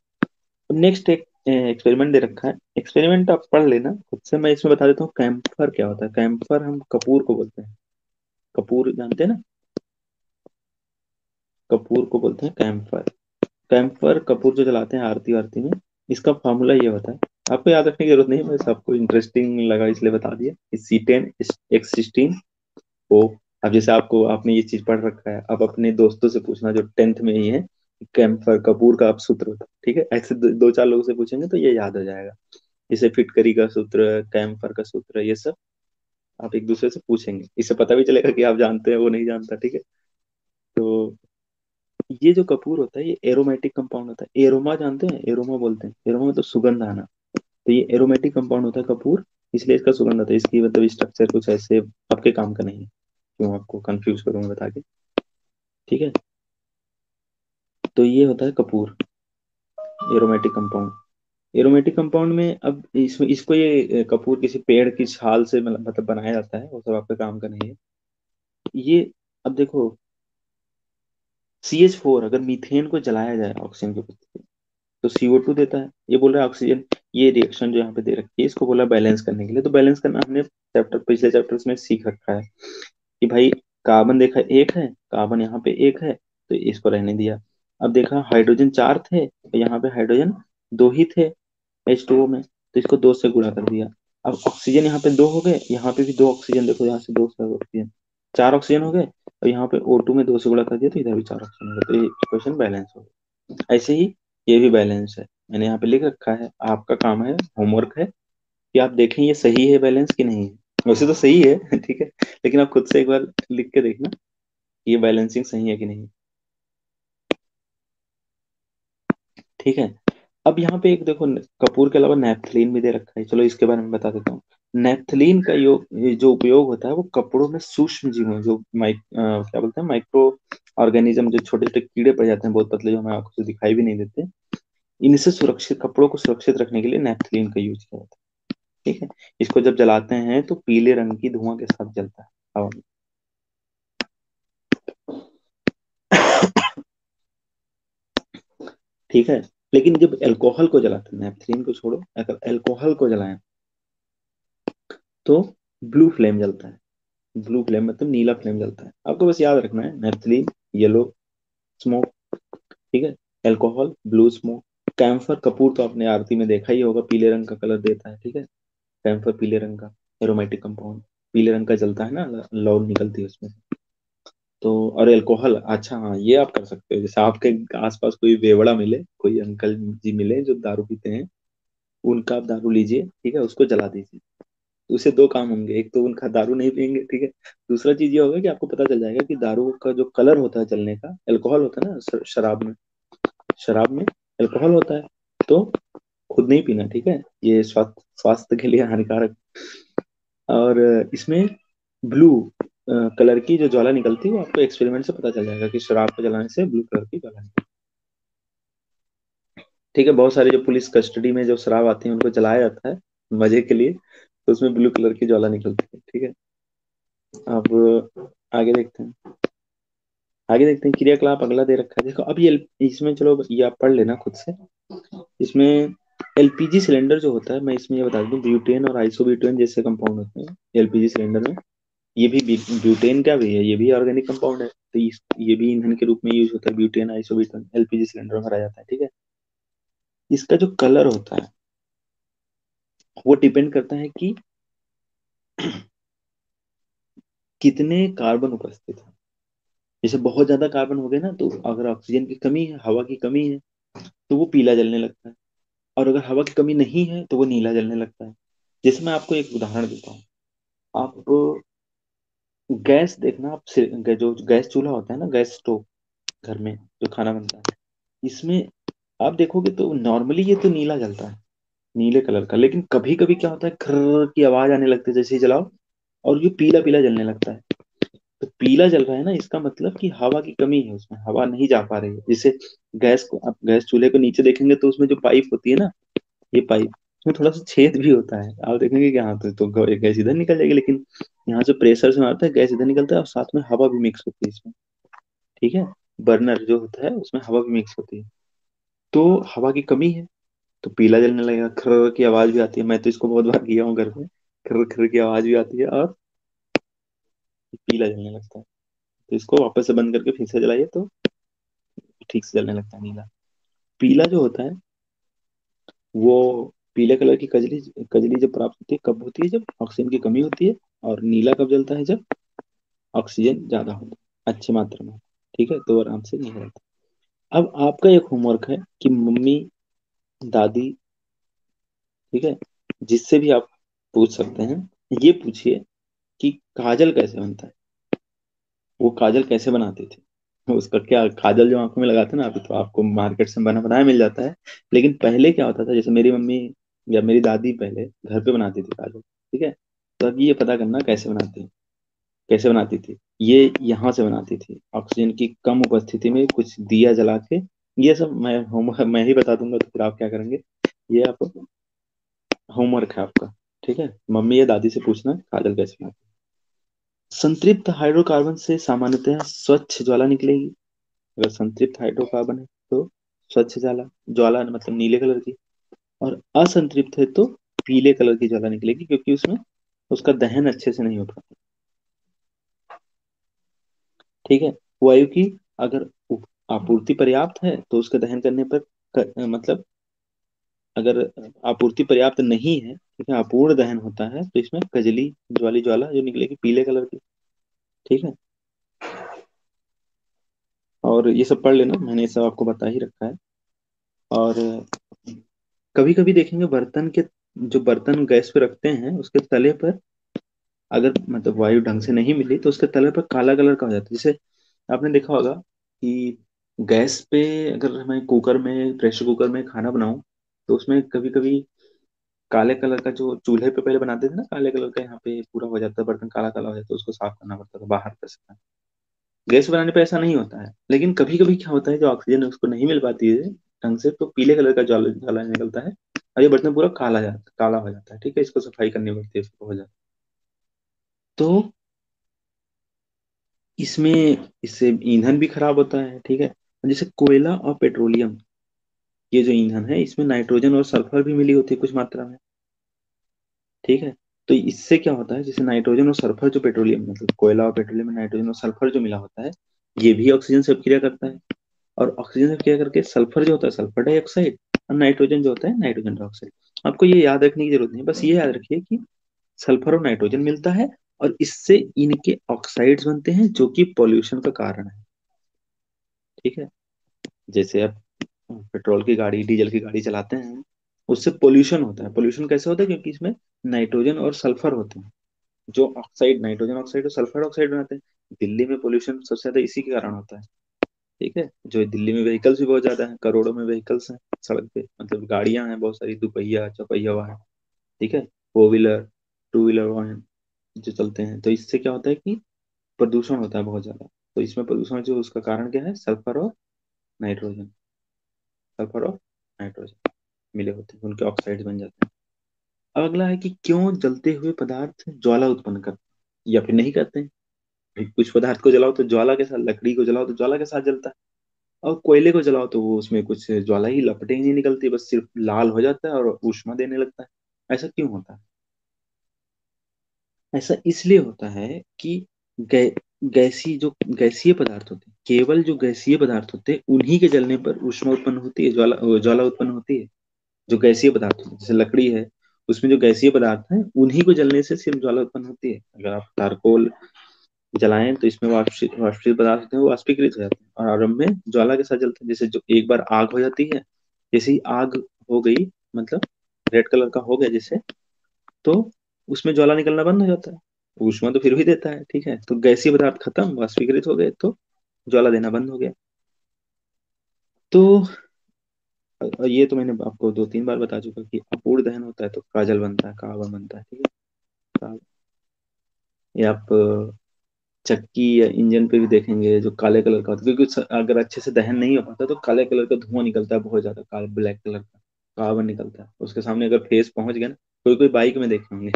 नेक्स्ट एक एक्सपेरिमेंट दे रखा है। एक्सपेरिमेंट आप पढ़ लेना खुद से, मैं इसमें बता देता हूँ कैम्फर क्या होता है। कैम्फर हम कपूर को बोलते हैं, कपूर जानते हैं ना, कपूर को बोलते हैं कैम्फर। कैंपर कपूर जो जलाते हैं आरती वारती में, इसका फॉर्मूला ये होता है, आपको याद रखने की जरूरत नहीं है, बस आपको इंटरेस्टिंग लगा इसलिए बता दिया। C10H16O। अब जैसे आपको, आपने ये चीज पढ़ रखा है, अब अपने दोस्तों से पूछना जो 10th में ही है, कैंपर कपूर का आप सूत्र होता है। ठीक है, ऐसे दो चार लोगों से पूछेंगे तो ये याद हो जाएगा। जैसे फिटकरी का सूत्र, कैंपर का सूत्र, ये सब आप एक दूसरे से पूछेंगे, इससे पता भी चलेगा कि आप जानते हैं, वो नहीं जानता। ठीक है, तो ये जो कपूर होता है ये एरोमेटिक कंपाउंड होता है। एरोमा जानते हैं, एरोमा बोलते हैं, एरोमा मतलब सुगंध आना। तो ये एरोमेटिक कंपाउंड होता है कपूर, इसलिए इसका सुगंध आता है। इसकी मतलब स्ट्रक्चर कुछ ऐसे आपके काम का नहीं है, क्यों आपको कंफ्यूज करूंगा बता के। ठीक है, तो ये होता है Kapoor, aromatic compound. Aromatic compound में अब इसमें इसको ये कपूर किसी पेड़ की छाल से मतलब बनाया जाता है, वो सब आपके काम का नहीं है ये। अब देखो, CH4 अगर मीथेन को जलाया जाए ऑक्सीजन की उपस्थिति में, तो CO2 देता है, ये बोल रहा है ऑक्सीजन। ये रिएक्शन जो यहाँ पे दे रखी है, इसको बोला बैलेंस करने के लिए। तो बैलेंस करना हमने पिछले चैप्टर्स में सीख रखा है कि भाई, कार्बन देखा एक है, कार्बन यहाँ पे एक है, तो इसको रहने दिया। अब देखा हाइड्रोजन चार थे, तो यहाँ पे हाइड्रोजन दो ही थे H2O में, तो इसको दो से गुणा कर दिया। अब ऑक्सीजन यहाँ पे दो हो गए, यहाँ पे भी दो ऑक्सीजन, देखो यहाँ से दो से ऑक्सीजन, चार ऑक्सीजन हो गए। और यहाँ पे O2 में दो से गुणा कर दिया, तो इधर भी चार ऑक्सीजन हो गए, तो ये इक्वेशन बैलेंस हो गया। ऐसे ही ये भी बैलेंस है, मैंने यहाँ पे लिख रखा है, आपका काम है, होमवर्क है कि आप देखें ये सही है बैलेंस कि नहीं है। वैसे तो सही है ठीक है, लेकिन आप खुद से एक बार लिख के देखना कि ये बैलेंसिंग सही है कि नहीं। ठीक है, अब यहाँ पे एक देखो, कपूर के अलावा नैप्थलीन भी दे रखा है, चलो इसके बारे में बता देता हूँ। नैप्थलीन का योग, ये जो उपयोग होता है वो कपड़ों में सूक्ष्म जीवों, जो क्या बोलते हैं, माइक्रो ऑर्गेनिज्म, जो छोटे छोटे कीड़े पड़ जाते हैं बहुत पतले, जो हमें आंखों से दिखाई भी नहीं देते, इनसे सुरक्षित, कपड़ों को सुरक्षित रखने के लिए नैप्थलीन का यूज किया जाता है। ठीक है, इसको जब जलाते हैं तो पीले रंग की धुआं के साथ जलता है हवा में। ठीक है, लेकिन जब अल्कोहल को जलाते हैं, नेपथलीन को छोड़ो, अगर अल्कोहल को जलाएं तो ब्लू फ्लेम जलता है। ब्लू फ्लेम मतलब नीला फ्लेम जलता है। आपको बस याद रखना है, नेपथलीन येलो स्मोक, ठीक है, अल्कोहल ब्लू स्मोक। कैम्फर कपूर तो आपने आरती में देखा ही होगा, पीले रंग का कलर देता है। ठीक है, कैम्फर पीले रंग का एरोमेटिक कंपाउंड, पीले रंग का जलता है ना, लौ निकलती है उसमें से। तो और अल्कोहल, अच्छा हाँ, ये आप कर सकते हो, जैसे आपके आसपास कोई बेवड़ा मिले, कोई अंकल जी मिले जो दारू पीते हैं, उनका आप दारू लीजिए, ठीक है, उसको जला दीजिए। तो उससे दो काम होंगे, एक तो उनका दारू नहीं पियेंगे, ठीक है, दूसरा चीज ये होगा कि आपको पता चल जाएगा कि दारू का जो कलर होता है जलने का, अल्कोहल होता है ना, शराब में, शराब में अल्कोहल होता है, तो खुद नहीं पीना। ठीक है, ये स्वास्थ्य स्वास्थ्य के लिए हानिकारक। और इसमें ब्लू कलर की जो ज्वाला निकलती है, वो आपको एक्सपेरिमेंट से पता चल जाएगा कि शराब को जलाने से ब्लू कलर की ज्वाला निकलती है। ठीक है, बहुत सारे जो पुलिस कस्टडी में जो शराब आती है उनको जलाया जाता है मजे के लिए, तो उसमें ब्लू कलर की ज्वाला निकलती है। ठीक है, अब आगे देखते हैं, आगे देखते हैं क्रियाकलाप अगला दे रखा है। देखो अब ये इसमें, चलो ये आप पढ़ लेना खुद से। इसमें LPG सिलेंडर जो होता है, मैं इसमें ये बता दूं, ब्यूटेन और आइसोब्यूटेन जैसे कंपाउंड होते हैं LPG सिलेंडर में। ये भी ब्यूटेन का भी है, ये भी ऑर्गेनिक कंपाउंड है। तो ये भी ईंधन के रूप में यूज होता है, ब्यूटेन आइसोब्यूटेन एलपीजी सिलेंडर में भरा जाता है, ठीक है। इसका जो कलर होता है वो डिपेंड करता है कि कितने कार्बन उपस्थित है। जैसे बहुत ज्यादा कार्बन हो गए ना, तो अगर ऑक्सीजन की कमी है, हवा की कमी है, तो वो पीला जलने लगता है। और अगर हवा की कमी नहीं है तो वो नीला जलने लगता है। जैसे मैं आपको एक उदाहरण देता हूँ। आप गैस देखना, आप जो गैस चूल्हा होता है ना, गैस स्टोव, घर में जो खाना बनता है, इसमें आप देखोगे तो नॉर्मली ये तो नीला जलता है, नीले कलर का। लेकिन कभी कभी क्या होता है, खर्र की आवाज आने लगती है जैसे ही जलाओ, और ये पीला पीला जलने लगता है। तो पीला जल रहा है ना, इसका मतलब कि हवा की कमी है, उसमें हवा नहीं जा पा रही है। जैसे गैस को, आप गैस चूल्हे को नीचे देखेंगे तो उसमें जो पाइप होती है ना, ये पाइप, उसमें थोड़ा सा छेद भी होता है। आप देखेंगे कि हाँ, तो गैस इधर निकल जाएगी, लेकिन यहाँ से प्रेशर से मारता है, गैस इधर निकलता है, और साथ में हवा भी मिक्स होती है इसमें, ठीक है। बर्नर जो होता है उसमें हवा भी मिक्स होती है। तो हवा की कमी है, तो पीला जलने लगेगा, खर्र की आवाज भी आती है। मैं तो इसको बहुत बार किया हूँ घर में, खर्र खर्र की आवाज भी आती है और पीला जलने लगता है। तो इसको वापस से बंद करके फिर से जलाइए तो ठीक से जलने लगता है नीला। पीला जो होता है वो, पीले कलर की कजली, कजली जब प्राप्त होती है कब होती है, जब ऑक्सीजन की कमी होती है। और नीला कब जलता है, जब ऑक्सीजन ज्यादा होता है, अच्छी मात्रा में, ठीक है, तो आराम से नहीं रहता। अब आपका एक होमवर्क है कि मम्मी, दादी, ठीक है, जिससे भी आप पूछ सकते हैं, ये पूछिए कि काजल कैसे बनता है, वो काजल कैसे बनाती थी। उसका क्या, काजल जो आंखों में लगाते हैं ना, अभी तो आपको मार्केट से बना बनाया मिल जाता है। लेकिन पहले क्या होता था, जैसे मेरी मम्मी या मेरी दादी पहले घर पे बनाती थी काजल, ठीक है। तो अब ये पता करना कैसे बनाती है, कैसे बनाती थी। ये यहाँ से बनाती थी, ऑक्सीजन की कम उपस्थिति में कुछ दिया जला के। ये सब मैं ही बता दूंगा, तो फिर आप क्या करेंगे, ये आप होमवर्क है आपका, ठीक है। मम्मी या दादी से पूछना काजल कैसे बनाती है। संतृप्त हाइड्रोकार्बन से सामान्यतः स्वच्छ ज्वाला निकलेगी। अगर संतृप्त हाइड्रोकार्बन है तो स्वच्छ ज्वाला, ज्वाला मतलब नीले कलर की। और असंतृप्त है तो पीले कलर की ज्वाला निकलेगी, क्योंकि उसमें उसका दहन अच्छे से नहीं हो पाता, ठीक है। वायु की अगर आपूर्ति पर्याप्त है तो उसके दहन करने पर मतलब अगर आपूर्ति पर्याप्त नहीं है, ठीक है, अपूर्ण दहन होता है, तो इसमें कजली ज्वाली ज्वाला जो निकलेगी पीले कलर की, ठीक है। और ये सब पढ़ लेना, मैंने ये सब आपको बता ही रखा है। और कभी कभी देखेंगे बर्तन के, जो बर्तन गैस पे रखते हैं उसके तले पर अगर मतलब वायु ढंग से नहीं मिली तो उसके तले पर काला कलर का हो जाता है। जैसे आपने देखा होगा कि गैस पे अगर मैं कुकर में, प्रेशर कुकर में खाना बनाऊं, तो उसमें कभी कभी काले कलर का, जो चूल्हे पे पहले बनाते थे ना, काले कलर का यहाँ पे पूरा हो जाता है, बर्तन काला काला हो जाता है, उसको साफ करना पड़ता था बाहर से। गैस बनाने पे ऐसा नहीं होता है, लेकिन कभी कभी क्या होता है, जो ऑक्सीजन है उसको नहीं मिल पाती है ढंग से, तो पीले कलर का ज्वाला ज्वाला निकलता है, और ये बर्तन पूरा काला हो जाता है, ठीक है। इसको सफाई करनी पड़ती है, इसको हो जाता है। तो इसमें, इससे ईंधन भी खराब होता है, ठीक है। जैसे कोयला और पेट्रोलियम, ये जो ईंधन है इसमें नाइट्रोजन और सल्फर भी मिली होती है कुछ मात्रा में, ठीक है। तो इससे क्या होता है, जैसे नाइट्रोजन और सल्फर, जो पेट्रोलियम मतलब कोयला और पेट्रोलियम में नाइट्रोजन और सल्फर जो मिला होता है, ये भी ऑक्सीजन से अपक्रिया करता है। और ऑक्सीजन से क्या करके सल्फर जो होता है सल्फर डाइऑक्साइड, और नाइट्रोजन जो होता है नाइट्रोजन डाइऑक्साइड। आपको ये याद रखने की जरूरत नहीं है, बस ये याद रखिए कि सल्फर और नाइट्रोजन मिलता है, और इससे इनके ऑक्साइड्स बनते हैं जो कि पॉल्यूशन का कारण है, ठीक है। जैसे आप पेट्रोल की गाड़ी, डीजल की गाड़ी चलाते हैं, उससे पोल्यूशन होता है। पोल्यूशन कैसे होता है, क्योंकि इसमें नाइट्रोजन और सल्फर होते हैं, जो ऑक्साइड, नाइट्रोजन ऑक्साइड और सल्फर ऑक्साइड बनाते हैं। दिल्ली में पोल्यूशन सबसे ज्यादा इसी के कारण होता है, ठीक है। जो दिल्ली में व्हीकल्स भी बहुत ज्यादा हैं, करोड़ों में व्हीकल्स हैं सड़क पे, मतलब गाड़ियां हैं बहुत सारी, दुपहिया चौपहिया वाहन, ठीक है, फोर व्हीलर, टू व्हीलर वाहन जो चलते हैं। तो इससे क्या होता है कि प्रदूषण होता है बहुत ज्यादा। तो इसमें प्रदूषण जो, उसका कारण क्या है, सल्फर और नाइट्रोजन, सल्फर और नाइट्रोजन मिले होते हैं, उनके ऑक्साइड बन जाते हैं। अब अगला है कि क्यों जलते हुए पदार्थ ज्वाला उत्पन्न करते हैं या फिर नहीं करते हैं। भाई, कुछ पदार्थ को जलाओ तो ज्वाला के साथ, लकड़ी को जलाओ तो ज्वाला के साथ जलता है, और कोयले को जलाओ तो वो उसमें कुछ ज्वाला ही, लपटें ही नहीं निकलती, बस सिर्फ लाल हो जाता है और ऊष्मा देने लगता है। ऐसा क्यों होता है? ऐसा इसलिए होता है कि गैसीय पदार्थ होते हैं, केवल जो गैसीय पदार्थ होते हैं उन्हीं के जलने पर ऊष्मा उत्पन्न होती है, ज्वाला उत्पन्न होती है। जो गैसीय पदार्थ होते हैं, जैसे लकड़ी है, उसमें जो गैसीय पदार्थ है उन्हीं को जलने से सिर्फ ज्वाला उत्पन्न होती है। अगर आप चारकोल जलाएं तो इसमें वाष्पित वाष्पित पदार्थ होते हैं, वो वाष्पीकृत हो जाते हैं और आरंभ में ज्वाला के साथ जलते हैं। जैसे जो एक बार आग हो जाती है, जैसे ही आग हो गई, मतलब रेड कलर का हो गया जैसे, तो उसमें ज्वाला निकलना बंद हो जाता है। ऊष्मा तो फिर भी देता है, ठीक है, तो गैसीय पदार्थ खत्म, वाष्पीकृत हो गए, तो ज्वाला देना बंद हो गया। तो ये तो मैंने आपको 2-3 बार बता चुका कि अपूर्ण दहन होता है तो काजल बनता है, कावा बनता है, ठीक है। का- ये आप चक्की या इंजन पे भी देखेंगे जो काले कलर का होता है, क्योंकि अगर अच्छे से दहन नहीं हो पाता तो काले कलर का धुआं निकलता है, बहुत ज्यादा काला ब्लैक कलर का कार्बन निकलता है उसके सामने। अगर फेस पहुंच गया ना, कोई कोई बाइक में देखे होंगे,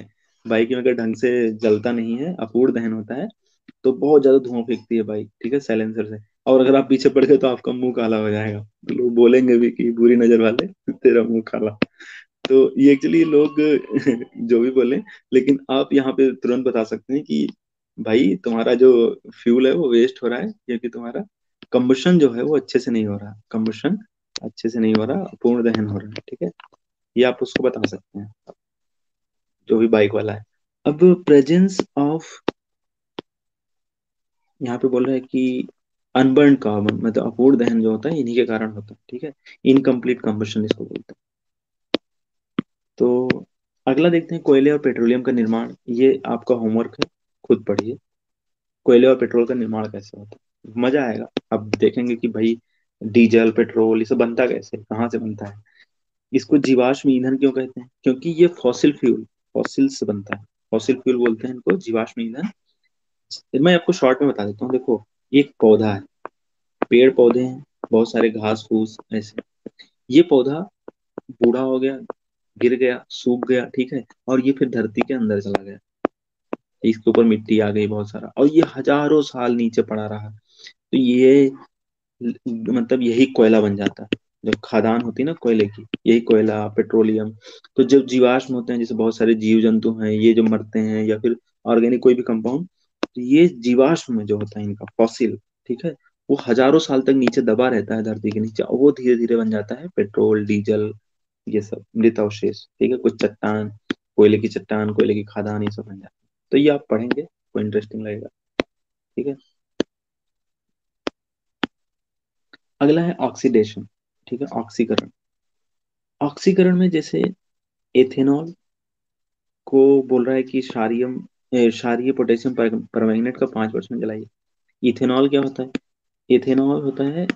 बाइक में अगर ढंग से जलता नहीं है, अपूर्ण दहन होता है, तो बहुत ज्यादा धुआं फेंकती है बाइक, ठीक है, साइलेंसर से। और अगर आप पीछे पड़ गए तो आपका मुंह काला हो जाएगा, तो लोग बोलेंगे भी कि बुरी नजर वाले तेरा मुंह काला। तो ये एक्चुअली लोग जो भी बोले, लेकिन आप यहाँ पे तुरंत बता सकते हैं कि भाई तुम्हारा जो फ्यूल है वो वेस्ट हो रहा है, क्योंकि तुम्हारा कंबशन जो है वो अच्छे से नहीं हो रहा, कंबशन अच्छे से नहीं हो रहा, पूर्ण दहन हो रहा है, ठीक है। ये आप उसको बता सकते हैं, जो भी बाइक वाला है। अब प्रेजेंस ऑफ, यहाँ पे बोल रहा है कि अनबर्न कार्बन, मतलब अपूर्ण दहन जो होता है इन्हीं के कारण होता है, ठीक है। इनकम्प्लीट कंबशन इसको बोलते हैं। तो अगला देखते हैं, कोयले और पेट्रोलियम का निर्माण। ये आपका होमवर्क है, खुद पढ़िए। कोयले और पेट्रोल का निर्माण कैसे होता है, मजा आएगा। अब देखेंगे कि भाई डीजल पेट्रोल ये सब बनता कैसे, कहाँ से बनता है। इसको जीवाश्म ईंधन क्यों कहते हैं, क्योंकि ये फॉसिल फ्यूल, फॉसिल से बनता है। फॉसिल फ्यूल बोलते हैं इनको, जीवाश्म ईंधन। मैं आपको शॉर्ट में बता देता हूँ, देखो एक पौधा है, पेड़ पौधे हैं, बहुत सारे घास फूस ऐसे। ये पौधा बूढ़ा हो गया, गिर गया, सूख गया, ठीक है, और ये फिर धरती के अंदर चला गया। इसके ऊपर मिट्टी आ गई बहुत सारा, और ये हजारों साल नीचे पड़ा रहा। तो ये मतलब यही कोयला बन जाता है। जब खदान होती है ना कोयले की, यही कोयला पेट्रोलियम। तो जब जीवाश्म होते हैं, जैसे बहुत सारे जीव जंतु हैं ये जो मरते हैं, या फिर ऑर्गेनिक कोई भी कंपाउंड, तो ये जीवाश्म में जो होता है इनका फॉसिल, ठीक है, वो हजारों साल तक नीचे दबा रहता है धरती के नीचे, और वो धीरे धीरे बन जाता है पेट्रोल डीजल, ये सब मृत अवशेष, ठीक है, कुछ चट्टान, कोयले की चट्टान, कोयले की खदान, ये सब बन जाता है। तो ये आप पढ़ेंगे तो इंटरेस्टिंग लगेगा, ठीक है। अगला है ऑक्सीडेशन, ठीक है, ऑक्सीकरण। ऑक्सीकरण में जैसे एथेनॉल को बोल रहा है कि क्षारीय पोटेशियम परमैंगनेट का 5% जलाइए। इथेनॉल क्या होता है, इथेनॉल होता है,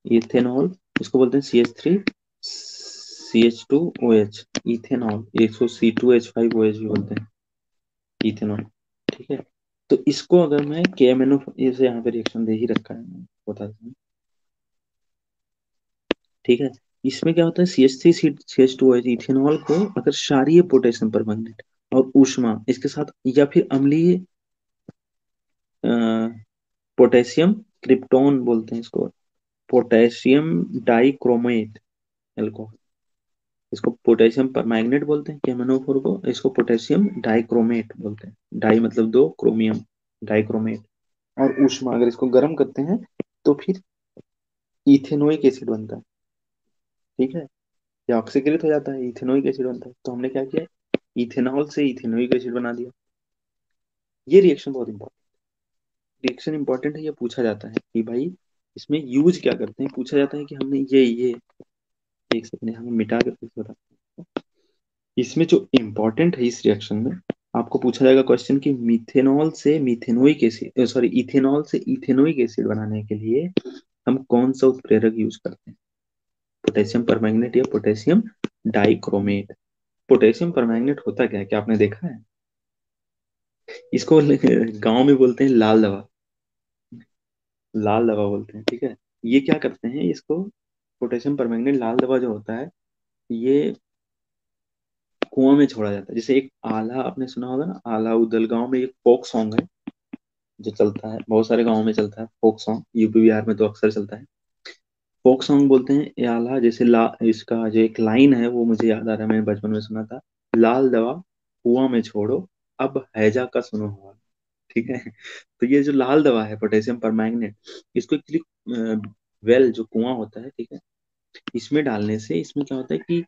इथेनॉल, इसको बोलते हैं CH3CH2OH, इथेनॉल, इसको C2H5OH भी बोलते हैं, इथेनॉल, ठीक है। तो इसको अगर मैं KMNO, जैसे यहाँ पे रिएक्शन दे ही रखा है, मैं बता दूं, ठीक है। इसमें क्या होता है, CH3CH2OH, इथेनॉल को अगर क्षारीय पोटेशियम परमैंगनेट और ऊष्मा इसके साथ, या फिर अम्लीय पोटेशियम क्रिप्टोन बोलते हैं इसको, पोटेशियम डाइक्रोमेट एल्कोहल, इसको पोटेशियम मैग्नेट बोलते हैं KMNO4 को, इसको पोटेशियम डाइक्रोमेट बोलते हैं। डाई मतलब दो, क्रोमियम, डाइक्रोमेट। और ऊष्मा अगर इसको गर्म करते हैं तो फिर इथेनोइक एसिड बनता है, ठीक है। ये ऑक्सीकृत हो जाता है, इथेनोइक एसिड बनता है। तो हमने क्या किया, इथेनॉल से इथेनोइक एसिड बना दिया। ये रिएक्शन बहुत इंपॉर्टेंट, रिएक्शन इंपॉर्टेंट है, ये पूछा जाता है कि भाई इसमें यूज क्या करते हैं, पूछा जाता है कि हमने ये, एक सेकंड हमें मिटा के फिर से बताते हैं। इसमें जो इम्पोर्टेंट है इस रिएक्शन में, आपको पूछा जाएगा क्वेश्चन कि मिथेनॉल से मिथेनोइक एसिड, सॉरी, इथेनॉल से इथेनोइक एसिड बनाने के लिए हम कौन सा उत्प्रेरक यूज करते हैं, पोटेशियम परमैंगनेट या पोटेशियम डाइक्रोमेट। पोटेशियम परमैंगनेट होता क्या है, क्या आपने देखा है? इसको गांव में बोलते हैं लाल दवा, लाल दवा बोलते हैं, ठीक है। ये क्या करते हैं इसको, पोटेशियम परमैंगनेट लाल दवा जो होता है, ये कुआं में छोड़ा जाता है। जैसे एक आला, आपने सुना होगा ना, आला उदल, गांव में एक फोक सॉन्ग है जो चलता है, बहुत सारे गाँव में चलता है फोक सॉन्ग, यूपी बिहार में तो अक्सर चलता है। फोक सॉन्ग बोलते हैं ये आला, जैसे इसका जो एक लाइन है वो मुझे याद आ रहा है, मैंने बचपन में सुना था, लाल दवा कुआं में छोड़ो, अब हैजा का सुनो हुआ, ठीक है। तो ये जो लाल दवा है पोटेशियम परमैंगनेट, इसको एक्चुअली वेल जो कुआं होता है, ठीक है, इसमें डालने से इसमें क्या होता है कि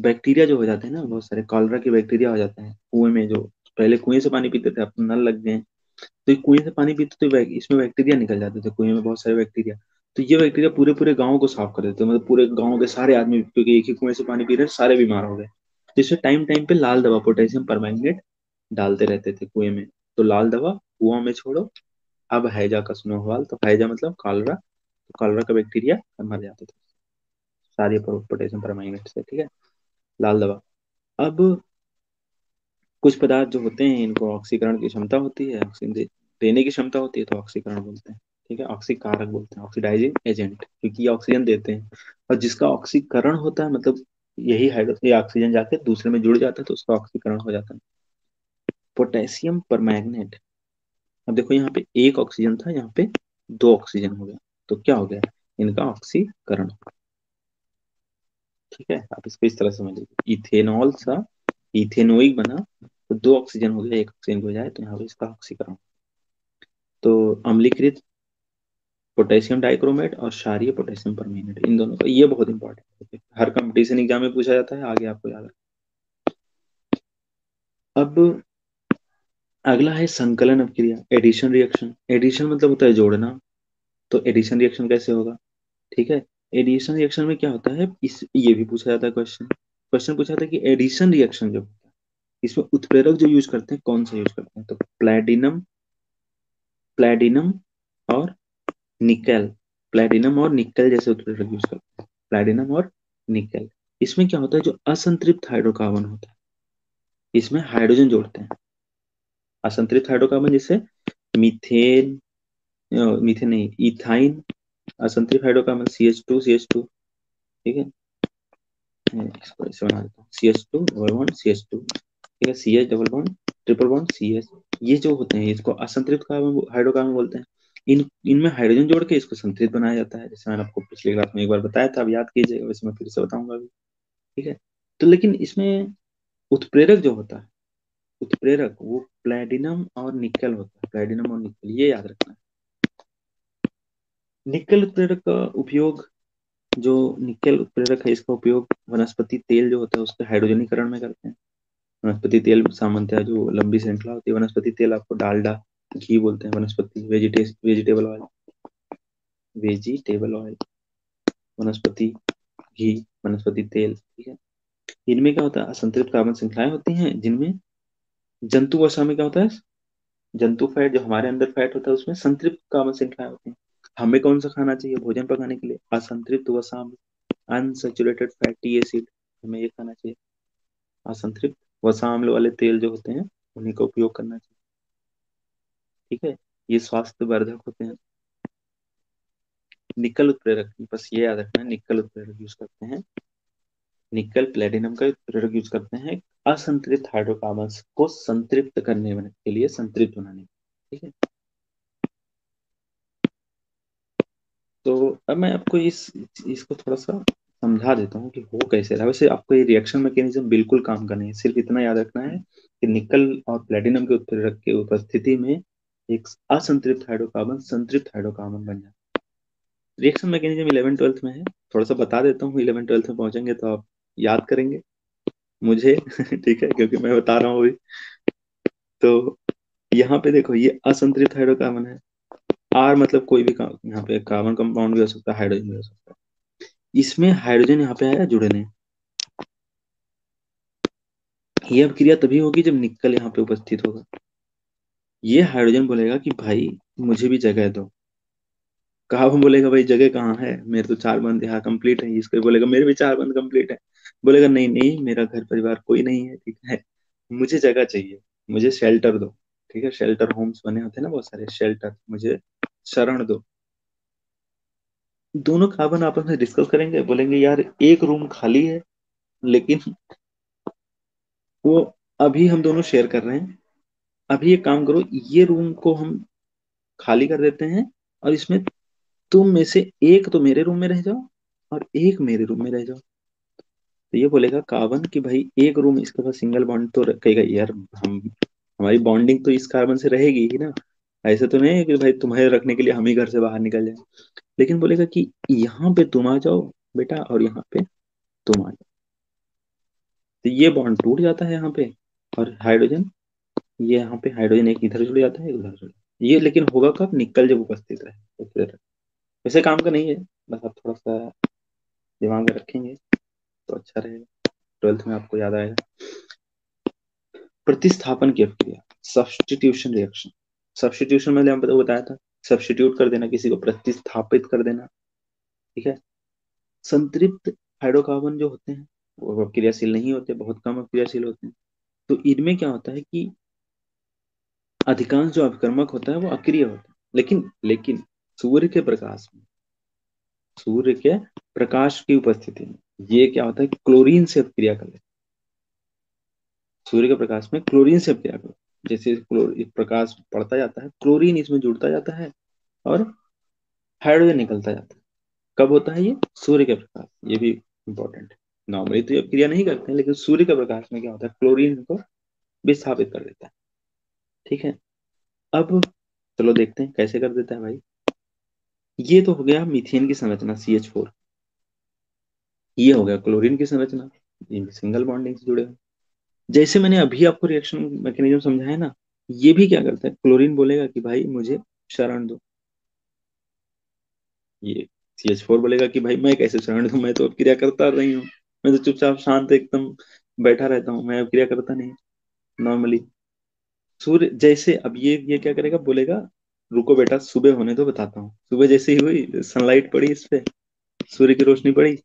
बैक्टीरिया जो हो जाते हैं ना, बहुत सारे कॉलरा के बैक्टीरिया हो जाते हैं कुएं में। जो पहले कुएं से पानी पीते थे, अब तो नल लग गए हैं, तो ये कुएं से पानी पीते तो इसमें बैक्टीरिया निकल जाते थे, कुएं में बहुत सारे बैक्टीरिया। तो ये बैक्टीरिया पूरे पूरे गाँव को साफ कर देते हैं, मतलब पूरे गाँव के सारे आदमी, क्योंकि एक ही कुएं से पानी पी रहे हैं, सारे बीमार हो गए। तो इसमें टाइम टाइम पे लाल दवा पोटेशियम परमैंगनेट डालते रहते थे कुएं में। तो लाल दवा कुआं में छोड़ो। अब हैजा का सुनो हवाल, तो हैजा मतलब कॉलरा, तो कॉलरा का बैक्टीरिया मर जाते थे सारे पोटेशियम परमैंगनेट से, ठीक है, लाल दवा। अब कुछ पदार्थ जो होते हैं, इनको ऑक्सीकरण की क्षमता होती है, ऑक्सीजन देने की क्षमता होती है, तो ऑक्सीकरण बोलते हैं, ठीक है, ऑक्सीकारक बोलते हैं, ऑक्सीडाइजिंग एजेंट, क्योंकि ये ऑक्सीजन देते हैं। और जिसका ऑक्सीकरण होता है, मतलब यही हाइड्रो ये ऑक्सीजन जाके दूसरे में जुड़ जाता है, तो उसका ऑक्सीकरण हो जाता है। पोटेशियम परमैंगनेट, अब देखो यहाँ पे एक ऑक्सीजन था, यहाँ पे दो ऑक्सीजन हो गया, तो क्या हो गया, इनका ऑक्सीकरण। ठीक है, आप इसको इस तरह समझिए, इथेनॉल सा इथेनोइक बना, तो दो ऑक्सीजन हो गया, एक ऑक्सीजन हो जाए, तो यहाँ पे इसका ऑक्सीकरण। तो अम्लीकृत पोटेशियम डाइक्रोमेट और क्षारीय पोटेशियम परमैंगनेट, इन दोनों का ये बहुत इंपॉर्टेंट है, हर कंपटीशन एग्जाम में पूछा जाता है, आगे आपको याद है। अब अगला है संकलन अपक्रिया, एडिशन रिएक्शन। एडिशन मतलब होता है जोड़ना, तो एडिशन रिएक्शन कैसे होगा, ठीक है। एडिशन रिएक्शन में क्या होता है, इस ये भी पूछा जाता है क्वेश्चन, क्वेश्चन पूछा था कि एडिशन रिएक्शन जो होता है, इसमें उत्प्रेरक जो यूज करते हैं, कौन सा यूज करते हैं, तो प्लेटिनम, प्लेटिनम और निकेल, प्लेटिनम और निकेल जैसे उत्प्रेरक यूज करते हैं, प्लेटिनम और निकेल। इसमें क्या होता है, जो असंतृप्त हाइड्रोकार्बन होता है, इसमें हाइड्रोजन जोड़ते हैं। असंतृप्त हाइड्रोकार्बन जैसे मीथेन, मीथेन नहीं, इथाइन, असंतृप्त हाइड्रोकार्बन CH2 ठीक है। इसको ऐसे बना देता हूँ, CH2 डबल बॉन्ड CH2, ठीक है, CH double bond triple bond CH। ये जो होते हैं, इसको असंतृप्त कार्बन हाइड्रोकार्बन बोलते हैं। इनमें हाइड्रोजन जोड़ के इसको संतृप्त बनाया जाता है, जैसे मैंने आपको पिछली क्लास में एक बार बताया था, अब याद कीजिएगा, वैसे मैं फिर से बताऊंगा अभी, ठीक है। तो लेकिन इसमें उत्प्रेरक जो होता है, उत्प्रेरक वो प्लेटिनम और निकल होता है, प्लेटिनम और निकल, ये याद रखना है। निकल उत्प्रेरक का उपयोग, जो निकल उत्प्रेरक है, इसका उपयोग वनस्पति तेल जो होता है उसके हाइड्रोजनीकरण में करते हैं। वनस्पति तेल सामान्यतः जो लंबी श्रृंखला होती है, वनस्पति तेल आपको डालडा, घी बोलते हैं, वनस्पति वेजिटेबल ऑयल, वेजिटेबल ऑयल, वनस्पति घी, वनस्पति तेल, ठीक है। इनमें क्या होता है, असंतृप्त कार्बन श्रृंखलाएं होती हैं, जिनमें जंतु वसा में क्या होता है, जंतु फैट, जो हमारे अंदर फैट होता है, उसमें संतृप्त कार्बन श्रृंखलाएं होती हैं। हमें कौन सा खाना चाहिए भोजन पकाने के लिए, असंतृप्त वसा में, अनसेचुरेटेड फैटी एसिड, हमें ये खाना चाहिए। असंतृप्त वसा अम्ल वाले तेल जो होते हैं, उन्हीं का उपयोग करना चाहिए, ठीक है। ये स्वास्थ्य वर्धक होते हैं। निकल उत्प्रेरक, बस ये याद रखना है, निकल उत्प्रेरक यूज करते हैं, निकल प्लेटिनम का उत्प्रेरक यूज करते हैं असंतृप्त हाइड्रोकार्बन्स को संतृप्त करने के लिए, संतृप्त बनाने, ठीक है। तो अब मैं आपको इसको थोड़ा सा समझा देता हूँ कि हो कैसे रहा है। वैसे आपको ये रिएक्शन मैकेनिज्म बिल्कुल काम का नहीं है, सिर्फ इतना याद रखना है कि निकल और प्लेटिनम के उत्प्रेरक के उपस्थिति में एक असंतृप्त हाइड्रोकार्बन संतृप्त हाइड्रोकार्बन बन जाता है। रिएक्शन मैकेनिज्म 11 ट्वेल्थ में है, थोड़ा सा बता देता हूँ, 11 ट्वेल्थ में पहुंचेंगे तो आप याद करेंगे मुझे ठीक है, क्योंकि मैं बता रहा हूँ अभी। तो यहाँ पे देखो, ये असंतृप्त हाइड्रोकार्बन है, आर मतलब कोई भी यहाँ पे कार्बन कंपाउंड भी हो सकता है, हाइड्रोजन भी हो सकता है। इसमें हाइड्रोजन यहाँ पे आया जुड़ने, ये अब क्रिया तभी होगी जब निकल यहाँ पे उपस्थित होगा। ये हाइड्रोजन बोलेगा कि भाई मुझे भी जगह दो, कार्बन बोलेगा भाई जगह कहाँ है, मेरे तो चार बंद यहाँ कंप्लीट है, इसको बोलेगा मेरे भी चार बंद कंप्लीट है, बोलेगा नहीं नहीं, मेरा घर परिवार कोई नहीं है, ठीक है, मुझे जगह चाहिए, मुझे शेल्टर दो, ठीक है, शेल्टर होम्स बने होते हैं ना बहुत सारे, शेल्टर, मुझे शरण दो। दोनों कार्बन आपस में डिस्कस करेंगे, बोलेंगे यार एक रूम खाली है, लेकिन वो अभी हम दोनों शेयर कर रहे हैं, अभी एक काम करो, ये रूम को हम खाली कर देते हैं, और इसमें तुम में से एक तो मेरे रूम में रह जाओ और एक मेरे रूम में रह जाओ। तो ये बोलेगा कार्बन कि भाई एक रूम, इसके पास सिंगल बॉन्ड तो रखेगा यार, हमारी बॉन्डिंग तो इस कार्बन से रहेगी ही ना। ऐसे तो नहीं है कि भाई तुम्हें रखने के लिए हम ही घर से बाहर निकल जाए। लेकिन बोलेगा कि यहाँ पे तुम आ जाओ बेटा, और यहाँ पे तुम आ जाओ, तो ये बॉन्ड टूट जाता है यहाँ पे। और हाइड्रोजन, ये यहाँ पे हाइड्रोजन एक इधर जुड़ जाता है, एक उधर जुड़ जाता है। ये लेकिन होगा कब? निकल जब उपस्थित रहे तो फिर। वैसे काम का नहीं है, बस आप थोड़ा सा दिमाग में रखेंगे तो अच्छा रहेगा, 12th में आपको याद आएगा। प्रतिस्थापन की प्रक्रिया, सब्स्टिट्यूशन रिएक्शन। सब्स्टिट्यूशन मैंने आपको बताया था, सब्स्टिट्यूट कर देना, किसी को प्रतिस्थापित कर देना। ठीक है। संतृप्त हाइड्रोकार्बन जो होते हैं वो क्रियाशील नहीं होते, बहुत कम क्रियाशील होते हैं। तो इनमें क्या होता है कि अधिकांश जो अभिकर्मक होता है वो अक्रिय होता है, लेकिन सूर्य के प्रकाश में, सूर्य के प्रकाश की उपस्थिति में ये क्या होता है, क्लोरीन से क्रिया कर लेता है। सूर्य के प्रकाश में क्लोरीन से क्रिया कर, जैसे प्रकाश पड़ता जाता है, क्लोरीन इसमें जुड़ता जाता है और हाइड्रोजन निकलता जाता है। कब होता है ये? सूर्य के प्रकाश। ये भी इंपॉर्टेंट है। नॉर्मली तो ये क्रिया नहीं करते हैं, लेकिन सूर्य के प्रकाश में क्या होता है, क्लोरीन को विस्थापित कर देता है। ठीक है। अब चलो देखते हैं कैसे कर देता है भाई। ये तो हो गया मीथेन की संरचना, CH4। ये हो गया क्लोरीन की संरचना, ये सिंगल बॉन्डिंग से जुड़े हुए। जैसे मैंने अभी आपको रिएक्शन मैकेनिज्म समझाया ना, ये भी क्या करता है, क्लोरीन बोलेगा कि भाई मुझे शरण दो। ये CH4 बोलेगा कि भाई मैं कैसे शरण दूं, मैं तो अब क्रिया करता रही हूँ, मैं तो चुपचाप शांत एकदम बैठा रहता हूँ, मैं अब क्रिया करता नहीं नॉर्मली। सूर्य जैसे अब ये क्या करेगा, बोलेगा रुको बेटा सुबह होने दो, बताता हूँ। सुबह जैसे ही हुई, सनलाइट पड़ी इस पे, सूर्य की रोशनी पड़ी,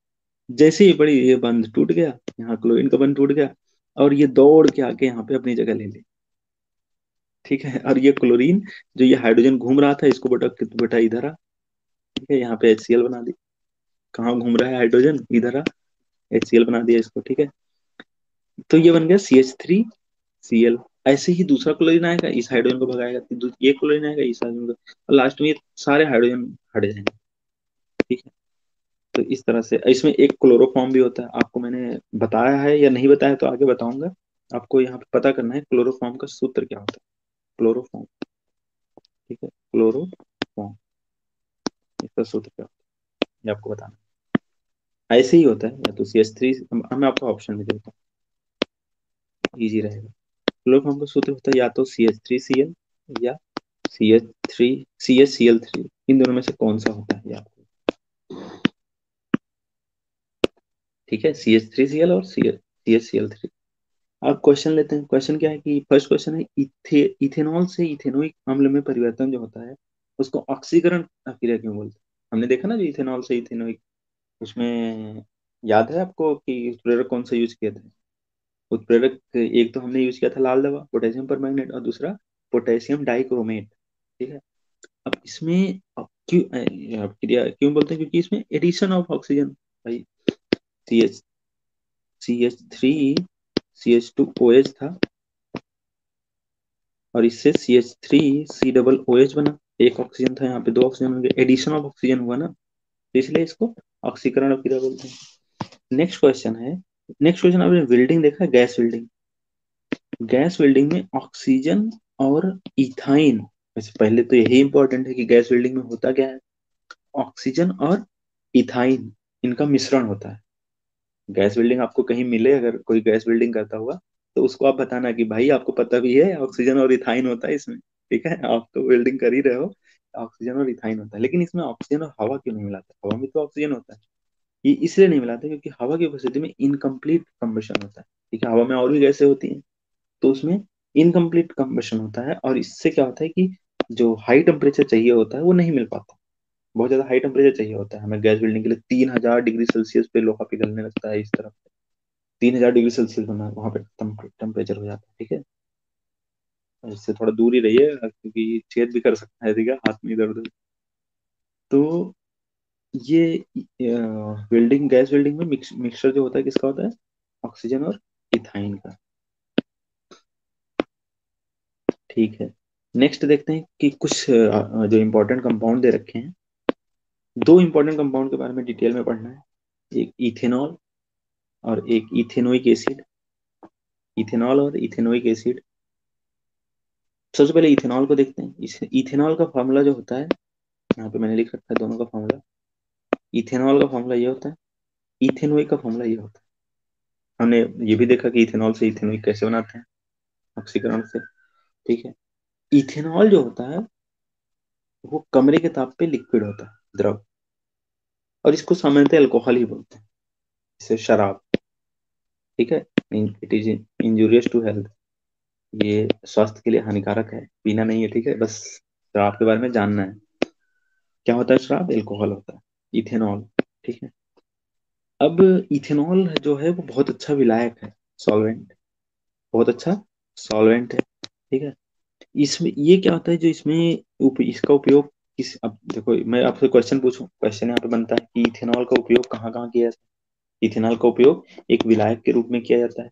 जैसे ही पड़ी ये बंध टूट गया, यहाँ क्लोरीन का बंध टूट गया, और ये दौड़ के आके यहाँ पे अपनी जगह ले ली। ठीक है। और ये क्लोरीन, जो ये हाइड्रोजन घूम रहा था, इसको बेटा बेटा इधर आ। ठीक है, यहाँ पे HCl बना दी। कहाँ घूम रहा है हाइड्रोजन, इधर आ, HCl बना दिया इसको। ठीक है। तो ये बन गया CH3Cl। ऐसे ही दूसरा क्लोरीन आएगा, इस हाइड्रोजन को भगाएगा, ये क्लोरीन आएगा, इस हाइड्रोजन को, और लास्ट में ये सारे हाइड्रोजन हट जाएंगे। ठीक है। तो इस तरह से इसमें एक क्लोरोफॉर्म भी होता है, आपको मैंने बताया है या नहीं बताया तो आगे बताऊंगा। आपको यहाँ पे पता करना है क्लोरोफॉर्म का सूत्र क्या होता है। क्लोरोफॉर्म। ठीक है, क्लोरोफॉर्म, इसका सूत्र क्या होता है ये आपको बताना। ऐसे ही होता है, या तो CH3, मैं आपको ऑप्शन में देता हूँ, इजी रहेगा। क्लोरोफॉर्म का सूत्र होता है या तो CH3Cl या CH3 इन दोनों में से कौन सा होता है ये आपको। ठीक है, CH3Cl और CHCl3। अब क्वेश्चन लेते हैं। क्वेश्चन क्या है कि फर्स्ट क्वेश्चन है, इथेनॉल से इथेनोइक अम्ल में परिवर्तन जो होता है उसको ऑक्सीकरण क्रिया क्यों बोलते हैं? हमने देखा ना, जो इथेनॉल से इथेनोइक, उसमें याद है आपको कि उत्प्रेरक कौन सा यूज किया था? उत्प्रेरक एक तो हमने यूज किया था लाल दवा, पोटेशियम परमैंगनेट, और दूसरा पोटेशियम डाइक्रोमेट। ठीक है। अब इसमें क्यों क्रिया क्यों बोलते हैं, क्योंकि इसमें एडिशन ऑफ ऑक्सीजन भाई। CH3CH2OH था, और इससे CH3C OH बना। एक ऑक्सीजन था, यहाँ पे दो ऑक्सीजन हो गए, एडिशन ऑफ ऑक्सीजन हुआ ना, तो इसलिए इसको ऑक्सीकरण क्रिया बोलते हैं। नेक्स्ट क्वेश्चन है, नेक्स्ट क्वेश्चन आपने वेल्डिंग देखा है, गैस वेल्डिंग। गैस वेल्डिंग में ऑक्सीजन और इथाइन, वैसे पहले तो यही इंपॉर्टेंट है कि गैस वेल्डिंग में होता क्या है, ऑक्सीजन और इथाइन, इनका मिश्रण होता है। गैस वेल्डिंग आपको कहीं मिले, अगर कोई गैस वेल्डिंग करता हुआ, तो उसको आप बताना कि भाई आपको पता भी है ऑक्सीजन और इथाइन होता है इसमें। ठीक है, आप तो वेल्डिंग कर ही रहे हो, ऑक्सीजन और इथाइन होता है, लेकिन इसमें ऑक्सीजन और हवा क्यों नहीं मिलाता? हवा में तो ऑक्सीजन होता है। ये इसलिए नहीं मिलाते क्योंकि हवा की उपस्थिति में इनकम्प्लीट कंबशन होता है। ठीक है, हवा में और भी गैसें होती हैं, तो उसमें इनकम्प्लीट कंबशन होता है, और इससे क्या होता है कि जो हाई टेम्परेचर चाहिए होता है वो नहीं मिल पाता। बहुत ज्यादा हाई टेम्परेचर चाहिए होता है हमें गैस बिल्डिंग के लिए, 3000 डिग्री सेल्सियस पे लोहा पिघलने लगता है इस तरफ। 3000 डिग्री सेल्सियस बना वहां पे टेम्परेचर हो जाता है। ठीक है, इससे थोड़ा दूर ही रहिए क्योंकि छेद भी कर सकता है, ठीक है, हाथ में इधर उधर। तो ये वेल्डिंग, गैस वेल्डिंग में मिक्सचर जो होता है किसका होता है, ऑक्सीजन और इथाइन का। ठीक है। नेक्स्ट देखते हैं कि कुछ जो इंपॉर्टेंट कंपाउंड दे रखे हैं, दो इंपॉर्टेंट कंपाउंड के बारे में डिटेल में पढ़ना है, एक इथेनॉल और एक इथेनोइक एसिड। इथेनॉल और इथेनोइक एसिड, सबसे पहले इथेनॉल को देखते हैं। इस इथेनॉल का फॉर्मूला जो होता है, यहाँ पे मैंने लिख रखा है दोनों का फॉर्मूला। इथेनॉल का फॉर्मूला ये होता है, इथेनॉइक का फॉर्मूला ये होता है। हमने ये भी देखा कि इथेनॉल से इथेनॉइक कैसे बनाते हैं, ऑक्सीकरण से। ठीक है। इथेनॉल जो होता है वो कमरे के ताप पे लिक्विड होता है, द्रव। और इसको सामान्यतः अल्कोहल ही बोलते हैं, जैसे शराब। ठीक है। It is injurious to health, ये स्वास्थ्य के लिए हानिकारक है, पीना नहीं है। ठीक है, बस शराब के बारे में जानना है। क्या होता है शराब? एल्कोहल होता है, इथेनॉल। ठीक है। अब इथेनॉल जो है वो बहुत अच्छा विलायक है, सॉल्वेंट, बहुत अच्छा सॉल्वेंट है। ठीक है। इसमें ये क्या होता है, जो इसमें इसका उपयोग किस, अब देखो मैं आपसे क्वेश्चन पूछूं, क्वेश्चन यहाँ पे बनता है कि इथेनॉल का उपयोग कहाँ कहाँ किया जाता है। इथेनॉल का उपयोग एक विलायक के रूप में किया जाता है।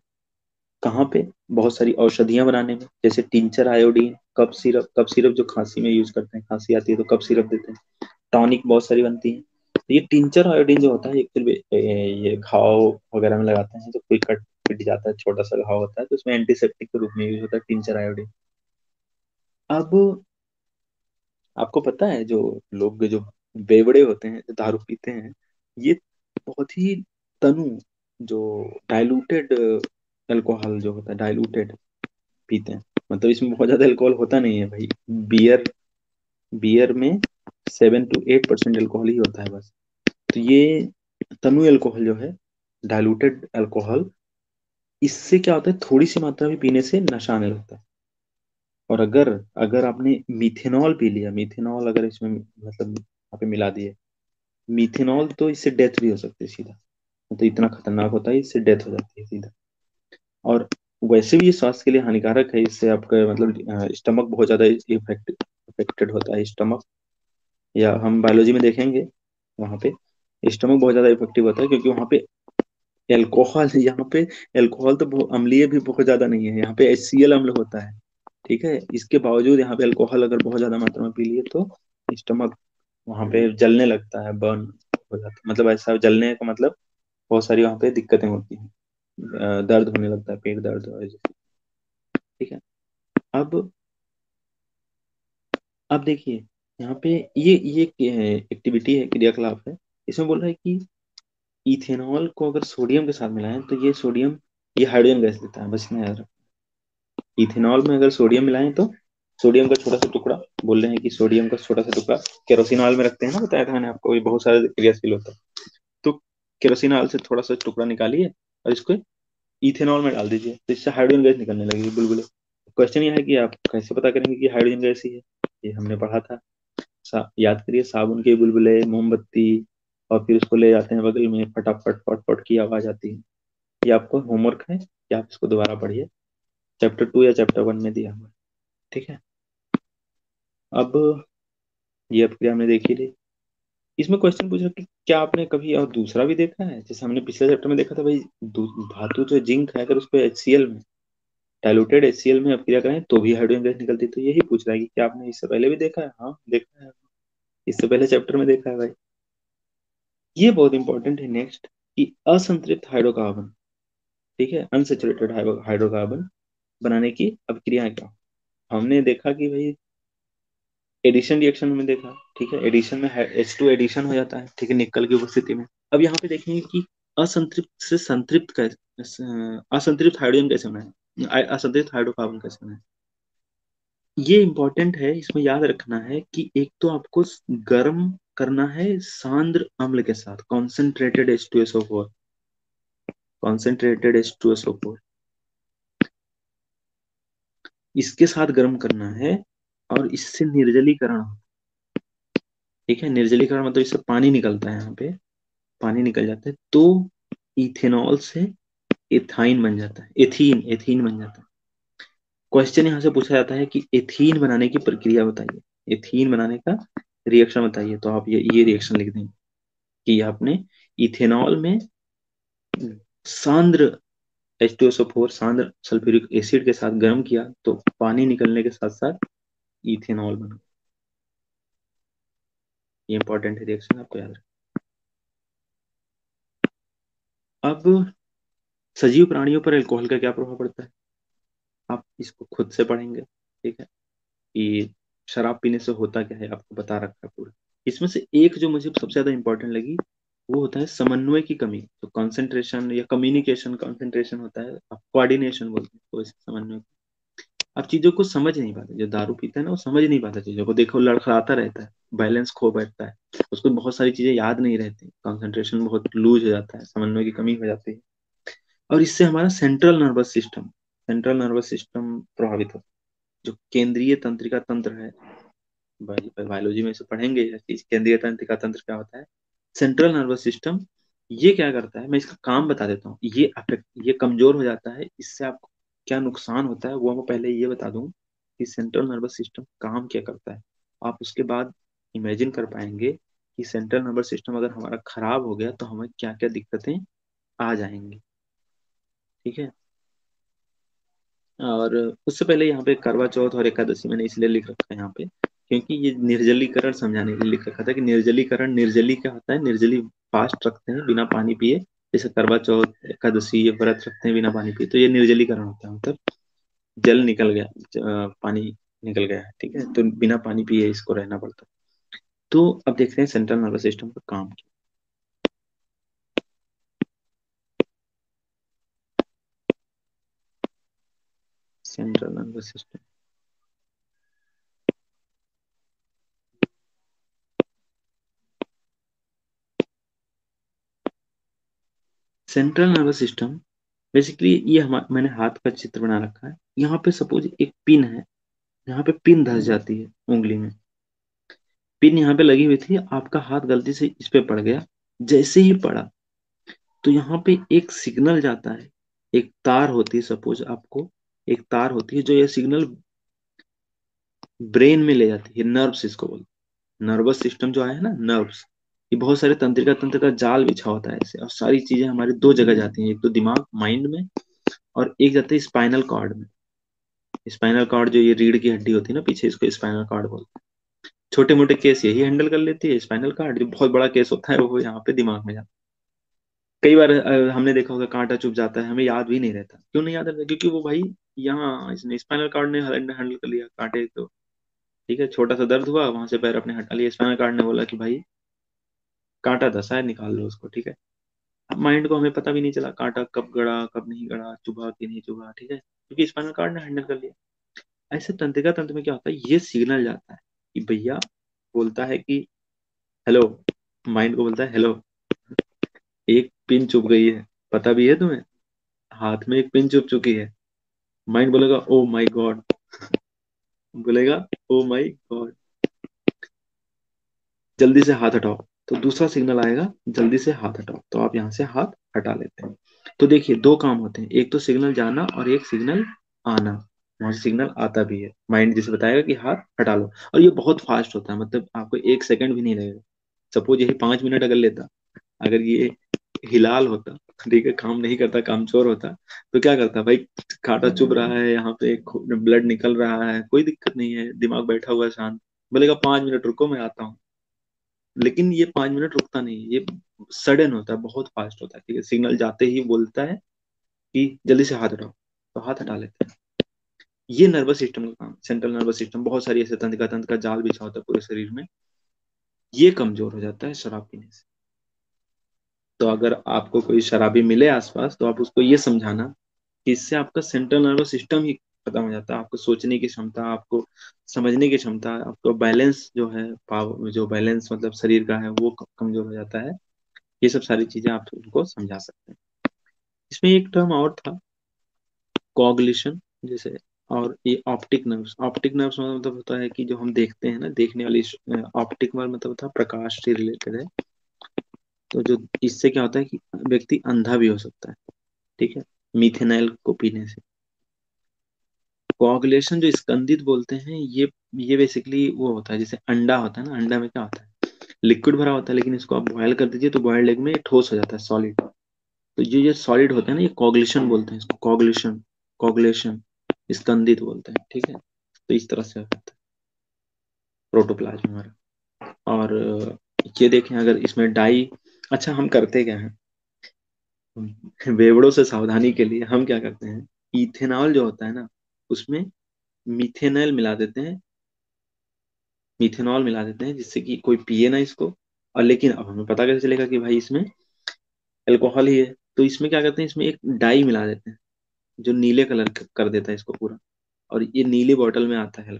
कहाँ पे? बहुत सारी औषधियां बनाने में, जैसे टिंचर आयोडीन, कफ सिरप जो खांसी में यूज करते हैं, खांसी आती है तो कफ सिरप देते हैं। टॉनिक बहुत सारी बनती है। तो ये टिंचर आयोडीन जो होता है, एक तो ये घाव वगैरह में लगाते हैं, जब कोई कट पिट जाता है, छोटा सा घाव होता है, तो उसमें एंटीसेप्टिक के रूप में यूज होता है टिंचर आयोडीन। अब आपको पता है जो लोग जो बेवड़े होते हैं, जो दारू पीते हैं, ये बहुत ही तनु, जो डाइल्यूटेड अल्कोहल जो होता है, डाइल्यूटेड पीते हैं। मतलब इसमें बहुत ज्यादा अल्कोहल होता नहीं है भाई। बियर बियर में 7 to 8% अल्कोहल ही होता है बस। तो ये तनु अल्कोहल जो है, डाइल्यूटेड अल्कोहल, इससे क्या होता है, थोड़ी सी मात्रा में पीने से नशा आने लगता है। और अगर अगर आपने मिथेनॉल पी लिया, मिथेनॉल अगर इसमें मतलब यहाँ पे मिला दिए मिथेनॉल, तो इससे डेथ भी हो सकती है सीधा। तो इतना खतरनाक होता है, इससे डेथ हो जाती है सीधा। और वैसे भी ये स्वास्थ्य के लिए हानिकारक है, इससे आपका मतलब स्टमक बहुत ज्यादा इफेक्टेड होता है, स्टमक। या हम बायोलॉजी में देखेंगे, वहाँ पे स्टमक बहुत ज्यादा इफेक्टिव होता है, क्योंकि वहाँ पे एल्कोहल, यहाँ पे एल्कोहल तो अम्लीय भी बहुत ज्यादा नहीं है, यहाँ पे HCl अम्ल होता है। ठीक है। इसके बावजूद यहाँ पे अल्कोहल अगर बहुत ज्यादा मात्रा में पी लिए तो स्टमक वहाँ पे जलने लगता है, बर्न हो जाता है। मतलब ऐसा जलने का मतलब बहुत सारी वहाँ पे दिक्कतें होती हैं, दर्द होने लगता है, पेट दर्द और जैसे। ठीक है। अब अब देखिए, यहाँ पे ये एक्टिविटी है, क्रियाकलाप है। इसमें बोल रहा है कि इथेनॉल को अगर सोडियम के साथ मिलाएं तो ये सोडियम, ये हाइड्रोजन गैस देता है, बस इतना याद रखो। इथेनॉल में अगर सोडियम मिलाएं तो सोडियम का छोटा सा टुकड़ा, बोल रहे हैं कि सोडियम का छोटा सा टुकड़ा केरोसिन ऑयल में रखते हैं ना, बताया था मैंने आपको, ये बहुत सारे क्रियाशील होता है। तो केरोसिन ऑयल से थोड़ा सा टुकड़ा निकालिए और इसको इथेनॉल में डाल दीजिए, तो इससे हाइड्रोजन गैस निकलने लगेगी, बुलबुले। क्वेश्चन ये है कि आप कैसे पता करेंगे कि हाइड्रोजन गैस ही है। ये हमने पढ़ा था। याद करिए, साबुन के बुलबुले, मोमबत्ती, और फिर उसको ले जाते हैं बगल में, फटाफट फटफट की आवाज आती है। ये आपको होमवर्क है कि आप इसको दोबारा पढ़िए, चैप्टर 2 या चैप्टर 1 में दिया हुआ है। ठीक है। अब ये अपक्रिया हमने देखी ली। इसमें क्वेश्चन पूछ रहा कि क्या आपने कभी और दूसरा भी देखा है, जैसे हमने पिछले चैप्टर में देखा था भाई, धातु जो जिंक है, अगर उसको HCl में, डाइल्यूटेड HCl में अपक्रिया करें तो भी हाइड्रोजन गैस निकलती है। तो यही पूछ रहा है कि क्या आपने इससे पहले भी देखा है? हाँ देखा है, इससे पहले चैप्टर में देखा है भाई। ये बहुत इंपॉर्टेंट है नेक्स्ट, कि असंतृप्त हाइड्रोकार्बन, ठीक है, अनसेचुरेटेड हाइड्रोकार्बन बनाने की अभिक्रियाएं क्या। हमने देखा कि भाई एडिशन रिएक्शन में देखा। ठीक है, एडिशन में H2 एडिशन हो जाता है, ठीक है, निकल की उपस्थिति में। अब यहाँ पे देखेंगे कि असंतृप्त से संतृप्त कैसे, असंतृप्त हाइड्रोजन कैसे बना है, असंतृप्त हाइड्रोकार्बन कैसे बना है। ये इंपॉर्टेंट है, इसमें याद रखना है कि एक तो आपको गर्म करना है सांद्र अम्ल के साथ, कॉन्सेंट्रेटेड H2SO4, इसके साथ गर्म करना है। और इससे निर्जलीकरण, ठीक है, निर्जलीकरण मतलब इससे पानी निकलता है, यहाँ पे पानी निकल जाता है, तो इथेनॉल से एथाइन बन जाता है, एथीन एथीन बन जाता है। क्वेश्चन यहाँ से पूछा जाता है कि एथीन बनाने की प्रक्रिया बताइए, एथीन बनाने का रिएक्शन बताइए, तो आप ये रिएक्शन लिख देंगे कि आपने इथेनॉल में सांद्र H2SO4, सांद्र सल्फ्यूरिक एसिड के साथ गर्म किया, तो पानी निकलने के साथ साथ इथेनॉल बना। ये इंपॉर्टेंट है रिएक्शन, आपको याद रखना। अब सजीव प्राणियों पर अल्कोहल का क्या प्रभाव पड़ता है, आप इसको खुद से पढ़ेंगे। ठीक है। कि शराब पीने से होता क्या है, आपको बता रखा है पूरा। इसमें से एक जो मुझे सबसे ज्यादा इंपॉर्टेंट लगी, वो होता है समन्वय की कमी। तो कंसंट्रेशन या कम्युनिकेशन, कंसंट्रेशन होता है, आप कोऑर्डिनेशन बोलते हैं तो, इसे समन्वय। आप चीजों को समझ नहीं पाते, जो दारू पीता है ना वो समझ नहीं पाता चीजों को, देखो लड़खड़ाता रहता है, बैलेंस खो बैठता है, उसको बहुत सारी चीजें याद नहीं रहती, कंसंट्रेशन बहुत लूज हो जाता है, समन्वय की कमी हो जाती है। और इससे हमारा सेंट्रल नर्वस सिस्टम प्रभावित होता है। जो केंद्रीय तंत्रिका तंत्र है, बायोलॉजी में इसे पढ़ेंगे यह चीज, केंद्रीय तंत्रिका तंत्र क्या होता है, सेंट्रल नर्वस सिस्टम। ये क्या करता है, मैं इसका काम बता देता हूँ। ये कमजोर हो जाता है, इससे आपको क्या नुकसान होता है वो मैं पहले ये बता दूं कि सेंट्रल नर्वस सिस्टम काम क्या करता है। आप उसके बाद इमेजिन कर पाएंगे कि सेंट्रल नर्वस सिस्टम अगर हमारा खराब हो गया तो हमें क्या क्या दिक्कतें आ जाएंगी। ठीक है। और उससे पहले यहाँ पे करवा चौथ और एकादशी मैंने इसलिए लिख रखा है यहाँ पे, क्योंकि ये निर्जलीकरण समझाने के लिए लिख रखा था कि निर्जलीकरण, निर्जली क्या होता है, निर्जली फास्ट रखते हैं बिना पानी पिए। जैसे करवा चौथ एकादशी ये व्रत रखते हैं बिना पानी पिए, तो ये निर्जलीकरण होता है, मतलब जल निकल गया, पानी निकल गया है, ठीक है, तो बिना पानी पिए इसको रहना पड़ता है। तो अब देखते हैं सेंट्रल नर्वस सिस्टम का काम। Central nervous system, central nervous system basically ये मैंने हाथ का चित्र बना रखा है, यहाँ पे सपोज एक पिन है, यहाँ पे पिन धस जाती है उंगली में, पिन यहाँ पे लगी हुई थी, आपका हाथ गलती से इस पे पड़ गया, जैसे ही पड़ा तो यहाँ पे एक सिग्नल जाता है, एक तार होती है, सपोज आपको एक तार होती है जो ये सिग्नल ब्रेन में ले जाती है, नर्व्स इसको बोलते हैं। नर्वस सिस्टम जो है ना, नर्व्स, ये बहुत सारे तंत्रिका तंत्र का जाल बिछा होता है ऐसे, और सारी चीजें हमारे दो जगह जाती हैं, एक तो दिमाग माइंड में, और एक जाती है स्पाइनल कॉर्ड में। स्पाइनल कॉर्ड जो ये रीढ़ की हड्डी होती है ना पीछे, इसको स्पाइनल कॉर्ड बोलते हैं। छोटे मोटे केस यही हैंडल कर लेती है, स्पाइनल कॉर्ड जो बहुत बड़ा केस होता है वो यहाँ पे दिमाग में जाता है। कई बार हमने देखा होगा कांटा चुभ जाता है, हमें याद भी नहीं रहता, क्यों नहीं याद रहता, क्योंकि वो भाई यहाँ इसने स्पाइनल कॉर्ड ने हैंडल कर लिया कांटे तो। ठीक है, छोटा सा दर्द हुआ, वहां से पैर अपने हटा लिया, स्पाइनल कॉर्ड ने बोला कि भाई कांटा धसा है, निकाल लो उसको, ठीक है। अब माइंड को हमें पता भी नहीं चला कांटा कब गड़ा कब नहीं गड़ा, चुभा कि नहीं चुभा, ठीक है, क्योंकि स्पाइनल कॉर्ड ने हैंडल कर लिया। ऐसे तंत्रिका तंत्र में क्या होता है, ये सिग्नल जाता है कि भैया, बोलता है कि हेलो, माइंड को बोलता है हेलो, एक पिन चुभ गई है, पता भी है तुम्हें, हाथ में एक पिन चुभ चुकी है। माइंड बोलेगा ओ माई गॉड, बोलेगा ओ माई गॉड, जल्दी से हाथ हटाओ। तो दूसरा सिग्नल आएगा, जल्दी से हाथ हटाओ, तो आप यहाँ से हाथ हटा लेते हैं। तो देखिए दो काम होते हैं, एक तो सिग्नल जाना और एक सिग्नल आना। वहां से सिग्नल आता भी है, माइंड जिसे बताएगा कि हाथ हटा लो, और ये बहुत फास्ट होता है, मतलब आपको एक सेकंड भी नहीं लगेगा। सपोज यही 5 मिनट अगर लेता, अगर ये हिलाल होता, ठीक है, काम नहीं करता, कामचोर होता, तो क्या करता भाई, कांटा चुभ रहा है यहाँ पे, ब्लड निकल रहा है, कोई दिक्कत नहीं है, दिमाग बैठा हुआ है शांत, बोलेगा 5 मिनट रुको मैं आता हूँ। लेकिन ये 5 मिनट रुकता नहीं, ये सडन होता है, बहुत फास्ट होता है, ठीक है, सिग्नल जाते ही बोलता है कि जल्दी से हाथ हटाओ, तो हाथ हटा लेते हैं। ये नर्वस सिस्टम का काम, सेंट्रल नर्वस सिस्टम, बहुत सारी ऐसे तंत्र का जाल बिछा होता है पूरे शरीर में, ये कमजोर हो जाता है शराब पीने से। तो अगर आपको कोई शराबी मिले आसपास, तो आप उसको ये समझाना कि इससे आपका सेंट्रल नर्वस सिस्टम ही खत्म हो जाता है, आपको सोचने की क्षमता, आपको समझने की क्षमता, आपको बैलेंस जो है, पावर जो बैलेंस मतलब शरीर का है वो कमजोर हो जाता है। ये सब सारी चीजें आप उनको समझा सकते हैं। इसमें एक टर्म और था, कोगुलेशन जैसे, और ये ऑप्टिक नर्व्स। ऑप्टिक नर्व्स मतलब होता है कि जो हम देखते हैं ना, देखने वाली, ऑप्टिक मतलब होता है प्रकाश से रिलेटेड है। तो जो इससे क्या होता है कि व्यक्ति अंधा भी हो सकता है, ठीक है, मिथेनॉल को पीने से। कोagulation जो स्कंदित बोलते हैं, ये बेसिकली वो होता है, जैसे अंडा होता है ना, अंडा में क्या होता है, लिक्विड भरा होता है, लेकिन इसको आप बॉयल कर दीजिए तो बॉयल्ड एग में ठोस हो जाता है, सॉलिड। तो ये सॉलिड होता है ना, ये कोagulation बोलते हैं इसको, कोagulation, कोagulation, स्कंदित बोलते हैं, ठीक है। तो इस तरह से होता है प्रोटोप्लाज्म हमारा। और ये देखें अगर इसमें डाई, अच्छा हम करते क्या हैं, बेवड़ों से सावधानी के लिए हम क्या करते हैं, इथेनॉल जो होता है ना, उसमें मिथेनॉल मिला देते हैं, मिथेनॉल मिला देते हैं जिससे कि कोई पिए ना इसको। और लेकिन अब हमें पता कैसे चलेगा कि भाई इसमें अल्कोहल ही है? तो इसमें क्या करते हैं, इसमें एक डाई मिला देते हैं जो नीले कलर कर देता है इसको पूरा। और ये नीली बोतल में आता है।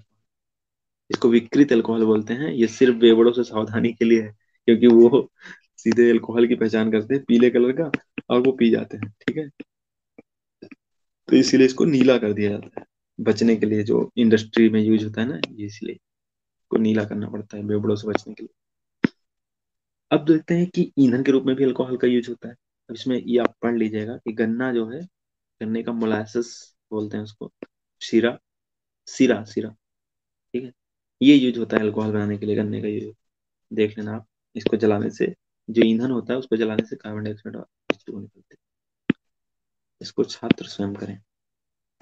इसको विकृत अल्कोहल बोलते हैं। ये सिर्फ बेवड़ों से सावधानी के लिए है, क्योंकि वो सीधे अल्कोहल की पहचान करते हैं पीले कलर का, और वो पी जाते हैं, ठीक है। तो इसीलिए इसको नीला कर दिया जाता है, बचने के लिए, जो इंडस्ट्री में यूज होता है ना, ये इसलिए इसको नीला करना पड़ता है बेवड़ों से बचने के लिए। अब देखते हैं कि ईंधन के रूप में भी अल्कोहल का यूज होता है। अब इसमें ये आप पढ़ लीजिएगा कि गन्ना जो है, गन्ने का मोलासेस बोलते हैं उसको, शीरा, सीरा सीरा, ठीक है। ये यूज होता है अल्कोहल बनाने के लिए, गन्ने का यूज। देख लेना आप। इसको जलाने से, जो ईंधन होता है उसको जलाने से कार्बन डाइऑक्साइड और H2O निकलते हैं। इसको छात्र स्वयं करें।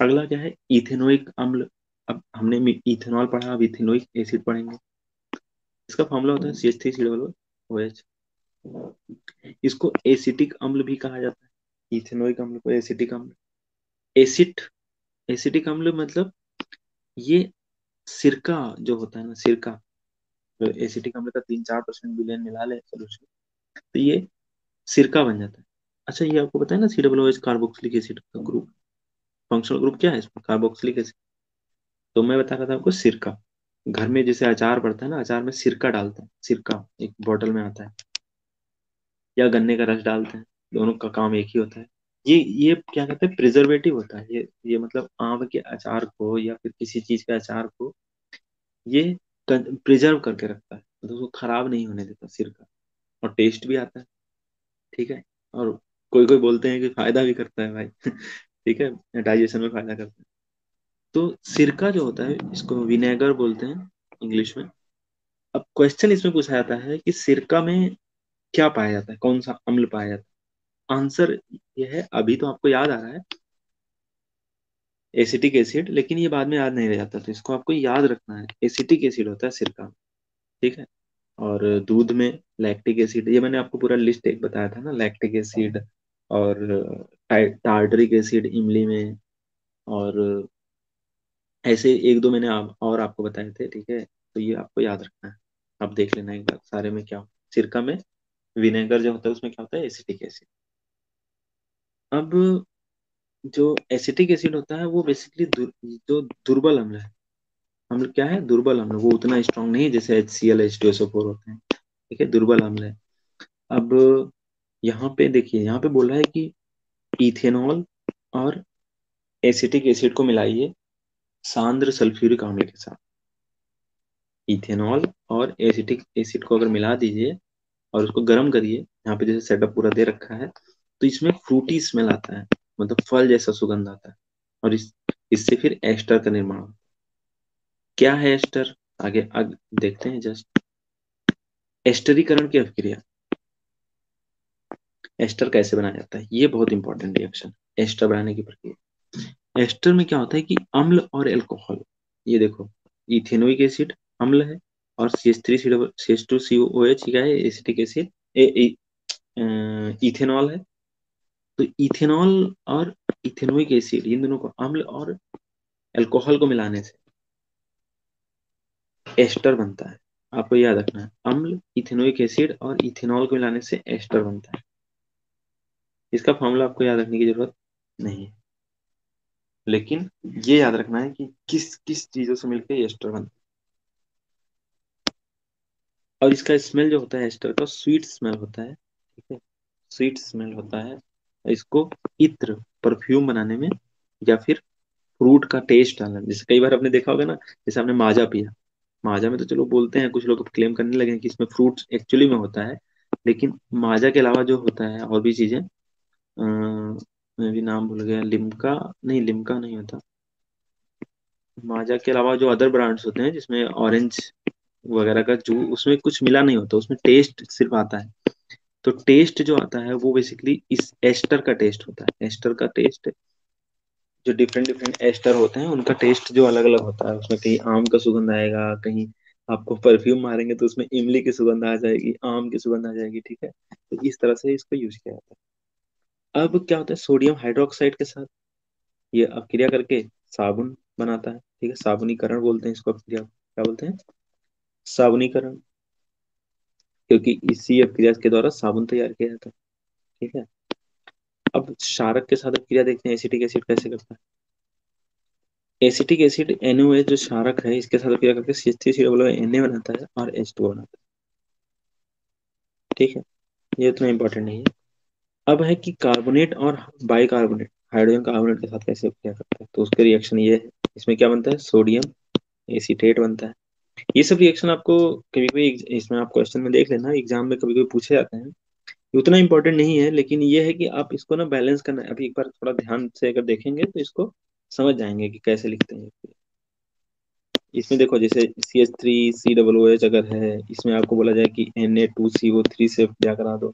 अगला क्या है, इथेनोइक अम्ल। अब हमने इथेनॉल पढ़ा, अब इथेनोइक एसिड पढ़ेंगे। इसका फॉर्मूला होता है CH3COOH। इसको एसिटिक अम्ल भी कहा जाता है, इथेनोइक अम्ल को एसिटिक अम्ल। एसिड, एसिटिक अम्ल मतलब ये सिरका जो होता है ना, सिरका, तो एसिटिक अम्ल का 3-4% विलयन मिला ले सोल्यूशन, तो ये सिरका बन जाता है। अच्छा, ये आपको पता है ना, COOH कार्बोक्सिलिक एसिड का ग्रुप, फंक्शनल ग्रुप क्या है इसमें, कार्बोक्सिलिक एसिड। तो मैं बता रहा था आपको सिरका। घर में जैसे अचार पड़ता है ना, अचार में सिरका डालते हैं, सिरका एक बोतल में आता है, या गन्ने का रस डालते हैं। दोनों का काम एक ही होता है। ये क्या कहते हैं, प्रिजर्वेटिव होता है। ये मतलब आम के अचार को या फिर किसी चीज के अचार को ये प्रिजर्व करके रखता है, मतलब उसको खराब नहीं होने देता सिरका। और टेस्ट भी आता है, ठीक है। और कोई कोई बोलते हैं कि फायदा भी करता है भाई ठीक है, डाइजेशन में फायदा करता है। तो सिरका जो होता है, इसको विनेगर बोलते हैं इंग्लिश में। अब क्वेश्चन इसमें पूछा जाता है कि सिरका में क्या पाया जाता है, कौन सा अम्ल पाया जाता है। आंसर ये है, अभी तो आपको याद आ रहा है, एसिटिक एसिड, लेकिन ये बाद में याद नहीं रह जाता, तो इसको आपको याद रखना है। एसिटिक एसिड होता है सिरका, ठीक है। और दूध में लैक्टिक एसिड, ये मैंने आपको पूरा लिस्ट एक बताया था ना, लैक्टिक एसिड और टार्टरिक एसिड इमली में। और ऐसे एक दो मैंने और आपको बताए थे, ठीक है। तो ये आपको याद रखना है। आप देख लेना एक बार सारे में क्या होता है। सिरका में विनेगर जो होता है उसमें क्या होता है, एसिटिक एसिड। अब जो एसिटिक एसिड होता है वो बेसिकली जो दुर्बल अम्ल है। अम्ल क्या है, दुर्बल अम्ल। वो उतना स्ट्रांग नहीं है जैसे HCl H2SO4 होते हैं, ठीक है, दुर्बल अम्ल है। अब यहाँ पे देखिए, यहाँ पे बोल रहा है कि इथेनॉल और एसिटिक एसिड को मिलाइए सांद्र सल्फ्यूरिक अम्ल के साथ। इथेनॉल और एसिटिक एसिड को अगर मिला दीजिए और उसको गर्म करिए, यहाँ पे जैसे सेटअप पूरा दे रखा है, तो इसमें फ्रूटी स्मेल आता है, मतलब फल जैसा सुगंध आता है। और इससे फिर एस्टर का निर्माण होता है। क्या है एस्टर, आगे देखते हैं जस्ट। एस्टरीकरण की अभिक्रिया, एस्टर कैसे बनाया जाता है, ये बहुत इंपॉर्टेंट रिएक्शन। एस्टर बनाने की प्रक्रिया, एस्टर में क्या होता है कि अम्ल और एल्कोहल, ये देखो, इथेनोइक एसिड अम्ल है, और CH3CH2COOH क्या है, एसिटिक एसिड, इथेनॉल है। तो इथेनॉल और इथेनोइक एसिड, इन दोनों को, अम्ल और अल्कोहल को मिलाने से एस्टर बनता है। आपको याद रखना है, अम्ल, इथेनोइक एसिड और इथेनॉल को मिलाने से एस्टर बनता है। इसका फॉर्मूला आपको याद रखने की जरूरत नहीं है, लेकिन ये याद रखना है कि किस किस चीजों से मिलकर ये एस्टर बनता है। और इसका स्मेल जो होता है एस्टर का, स्वीट स्मेल होता है, ठीक है, स्वीट स्मेल होता है। इसको इत्र, परफ्यूम बनाने में, या फिर फ्रूट का टेस्ट डालना, जैसे कई बार आपने देखा होगा ना, जैसे आपने माजा पिया, माजा में तो चलो बोलते हैं, कुछ लोग क्लेम करने लगे हैं कि इसमें फ्रूट एक्चुअली में होता है, लेकिन माजा के अलावा जो होता है और भी चीजें, मैं भी नाम भूल गया, लिम्का, नहीं लिम्का नहीं होता। माजा के अलावा जो अदर ब्रांड्स होते हैं जिसमें ऑरेंज वगैरह का जूस, उसमें कुछ मिला नहीं होता, उसमें टेस्ट सिर्फ आता है। तो टेस्ट जो आता है वो बेसिकली इस एस्टर का टेस्ट होता है। एस्टर का टेस्ट, जो डिफरेंट डिफरेंट एस्टर होते हैं उनका टेस्ट जो अलग अलग होता है, उसमें कहीं आम का सुगंध आएगा, कहीं आपको परफ्यूम मारेंगे तो उसमें इमली की सुगंध आ जाएगी, आम की सुगंध आ जाएगी, ठीक है। तो इस तरह से इसको यूज किया जाता है। अब क्या होता है, सोडियम हाइड्रोक्साइड के साथ ये अपक्रिया करके साबुन बनाता है, ठीक है, साबुनीकरण बोलते हैं इसको, अपक्रिया क्या बोलते हैं, साबुनीकरण, क्योंकि इसी अभिक्रिया के द्वारा साबुन तैयार किया जाता है। ठीक है। अब क्षारक के साथ अभिक्रिया देखते हैं, एसिटिक एसिड कैसे करता है। एसिटिक एसिड NaOH जो क्षारक है, इसके साथ अभिक्रिया करके CH3COO Na बनाता है और H2O बनाता है। ठीक है, ये उतना इंपॉर्टेंट नहीं है। अब है कि कार्बोनेट और बाइकार्बोनेट हाइड्रोजन कार्बोनेट के साथ कैसे क्या करते हैं, तो उसके रिएक्शन ये है। इसमें क्या बनता है, सोडियम एसीटेट बनता है। ये सब रिएक्शन आपको कभी कभी इसमें आप क्वेश्चन में देख लेना, एग्जाम में कभी कभी पूछे जाते हैं। ये उतना इंपॉर्टेंट नहीं है, लेकिन ये है कि आप इसको ना बैलेंस करना है। अभी एक बार थोड़ा ध्यान से अगर देखेंगे तो इसको समझ जाएंगे कि कैसे लिखते हैं। इसमें देखो, जैसे CH3COOH अगर है, इसमें आपको बोला जाए कि Na2CO3 से क्या करा दो,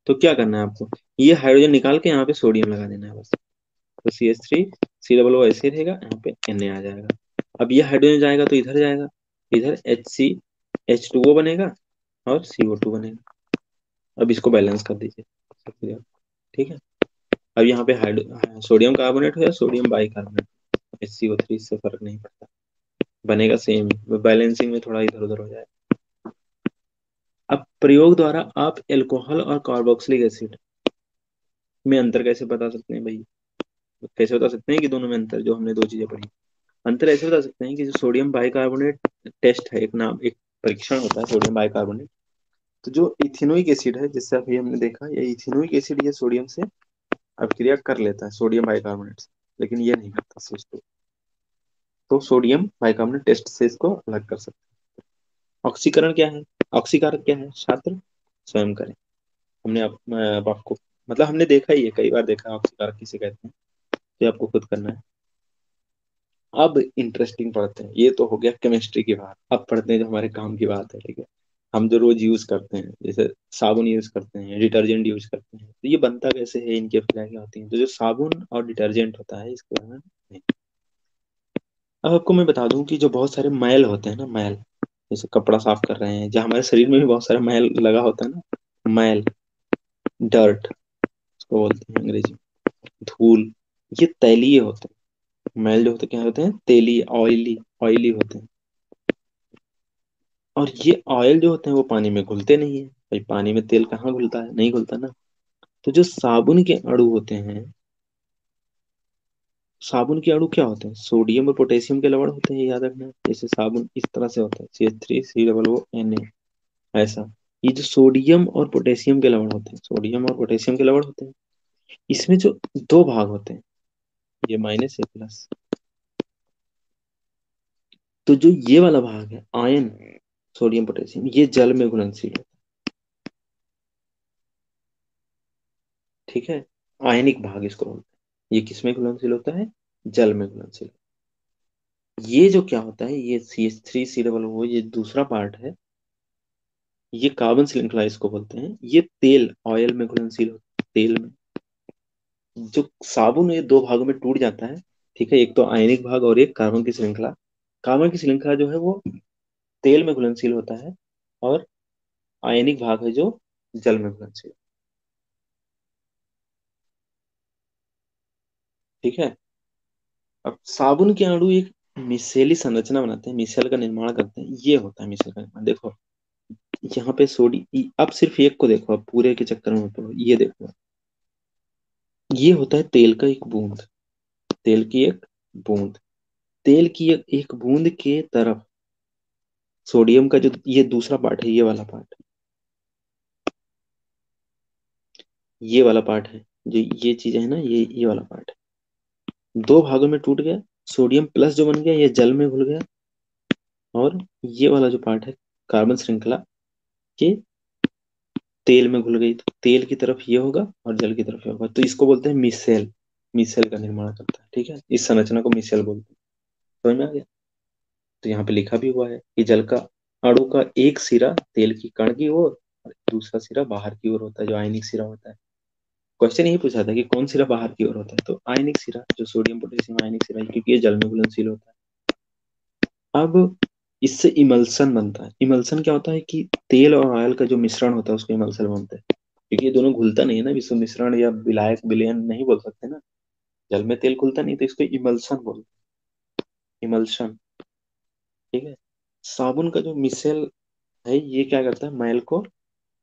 तो क्या करना है आपको, ये हाइड्रोजन निकाल के यहाँ पे सोडियम लगा देना है बस। तो CH3COO ऐसे रहेगा, यहाँ पे Na आ जाएगा। अब ये हाइड्रोजन जाएगा तो इधर जाएगा, इधर H2O बनेगा और CO2 बनेगा। अब इसको बैलेंस कर दीजिए। ठीक है। अब यहाँ पे सोडियम कार्बोनेट हो या सोडियम बाइकार्बोनेट, HCO3, इससे फर्क नहीं पड़ता, बनेगा सेम। बैलेंसिंग में थोड़ा इधर उधर हो जाए। अब प्रयोग द्वारा आप एल्कोहल और कार्बोक्सिलिक एसिड में अंतर कैसे बता सकते हैं भाई, कैसे बता सकते हैं कि दोनों में अंतर, जो हमने दो चीजें पढ़ी, अंतर ऐसे बता सकते हैं कि जो सोडियम बाइकार्बोनेट टेस्ट है, एक नाम एक परीक्षण होता है सोडियम बाइकार्बोनेट। तो जो इथेनोइक एसिड है, जिससे अभी हमने देखा, ये इथेनोइक एसिड ये सोडियम से अभिक्रिया कर लेता है, सोडियम बाइकार्बोनेट से, लेकिन ये नहीं करता CH2। तो सोडियम बाइकार्बोनेट टेस्ट से इसको अलग कर सकते हैं। ऑक्सीकरण क्या है, ऑक्सीकारक क्या है, छात्र स्वयं करें। हमने अब आपको, मतलब हमने देखा ही है, कई बार देखा है ऑक्सीकारक किसे कहते हैं, तो ये आपको खुद करना है। अब इंटरेस्टिंग पढ़ते हैं, ये तो हो गया केमिस्ट्री की बात। अब पढ़ते हैं जो हमारे काम की बात है। ठीक है, हम जो रोज यूज करते हैं, जैसे साबुन यूज करते हैं, डिटर्जेंट यूज करते हैं, तो ये बनता कैसे है, इनकी अप्लाई क्या होती है। तो जो साबुन और डिटर्जेंट होता है, इसके बारे में नहीं। अब आपको मैं बता दूं कि जो बहुत सारे मैल होते हैं ना, मैल, जैसे कपड़ा साफ कर रहे हैं, या हमारे शरीर में भी बहुत सारा मैल लगा होता है ना, मैल, डर्ट उसको बोलते हैं अंग्रेजी में, धूल, ये तैलीय होते हैं। मैल जो होते हैं क्या होते हैं, तेलीय, ऑयली, ऑयली होते हैं। और ये ऑयल जो होते हैं वो पानी में घुलते नहीं है भाई, पानी में तेल कहाँ घुलता है, नहीं घुलता ना। तो जो साबुन के अणु होते हैं, साबुन के अणु क्या होते हैं, सोडियम और पोटेशियम के लवण होते हैं, ये याद रखना। जैसे साबुन इस तरह से होता है, CH3COO ऐसा। ये जो सोडियम और पोटेशियम के लवण होते हैं, सोडियम और पोटेशियम के लवण होते हैं, इसमें जो दो भाग होते हैं, ये माइनस ये प्लस। तो जो ये वाला भाग है आयन, सोडियम पोटेशियम, ये जल में घुलनशील है। ठीक है, आयनिक भाग इसको बोलते हैं। ये किस में घुलनशील होता है, जल में घुलनशील। ये जो क्या होता है, ये CH3COO, ये दूसरा पार्ट है, ये कार्बन श्रृंखला इसको बोलते हैं। ये तेल, ऑयल में घुलनशील होता है, तेल में। जो साबुन है, ये दो भागों में टूट जाता है। ठीक है, एक तो आयनिक भाग और एक कार्बन की श्रृंखला। कार्बन की श्रृंखला जो है वो तेल में घुलनशील होता है, और आयनिक भाग है जो जल में घुलनशील। ठीक है। अब साबुन के अणु एक मिसेली संरचना बनाते हैं, मिसेल का निर्माण करते हैं। ये होता है मिसेल का निर्माण। देखो यहाँ पे अब सिर्फ एक को देखो, अब पूरे के चक्कर में मत पड़ो। ये देखो, ये होता है तेल का एक बूंद, तेल की एक बूंद, तेल की एक बूंद के तरफ सोडियम का जो ये दूसरा पार्ट है, ये वाला पार्ट, ये वाला पार्ट है, जो ये चीज है ना, ये वाला पार्ट है, दो भागों में टूट गया। सोडियम प्लस जो बन गया, ये जल में घुल गया। और ये वाला जो पार्ट है, कार्बन श्रृंखला, ये तेल में घुल गई। तो तेल की तरफ ये होगा और जल की तरफ ये होगा, तो इसको बोलते हैं मिसेल। मिसेल का निर्माण करता है। ठीक है, इस संरचना को मिसेल बोलते हैं। समझ में आ गया। तो यहाँ पे लिखा भी हुआ है कि जल का अणु का एक सिरा तेल की कण की ओर और दूसरा सिरा बाहर की ओर होता है, जो आयनिक सिरा होता है। क्वेश्चन यही पूछा था कि कौन सिरा बाहर की ओर होता है, तो आयनिक सिरा, जो सोडियम पोटेशियम आयनिक सिरा है, क्योंकि ये जल में घुलनशील होता है। अब इससे इमल्सन बनता है। इमल्सन क्या होता है कि तेल और ऑयल का जो मिश्रण होता है, उसको इमल्सन बोलते हैं। क्योंकि ये दोनों घुलता नहीं है ना, विश्व मिश्रण या विलायक विलयन नहीं बोल सकते ना, जल में तेल घुलता नहीं, तो इसको इमल्सन बोलते हैं, इमल्शन। ठीक है। साबुन का जो मिसेल है ये क्या करता है, मैल को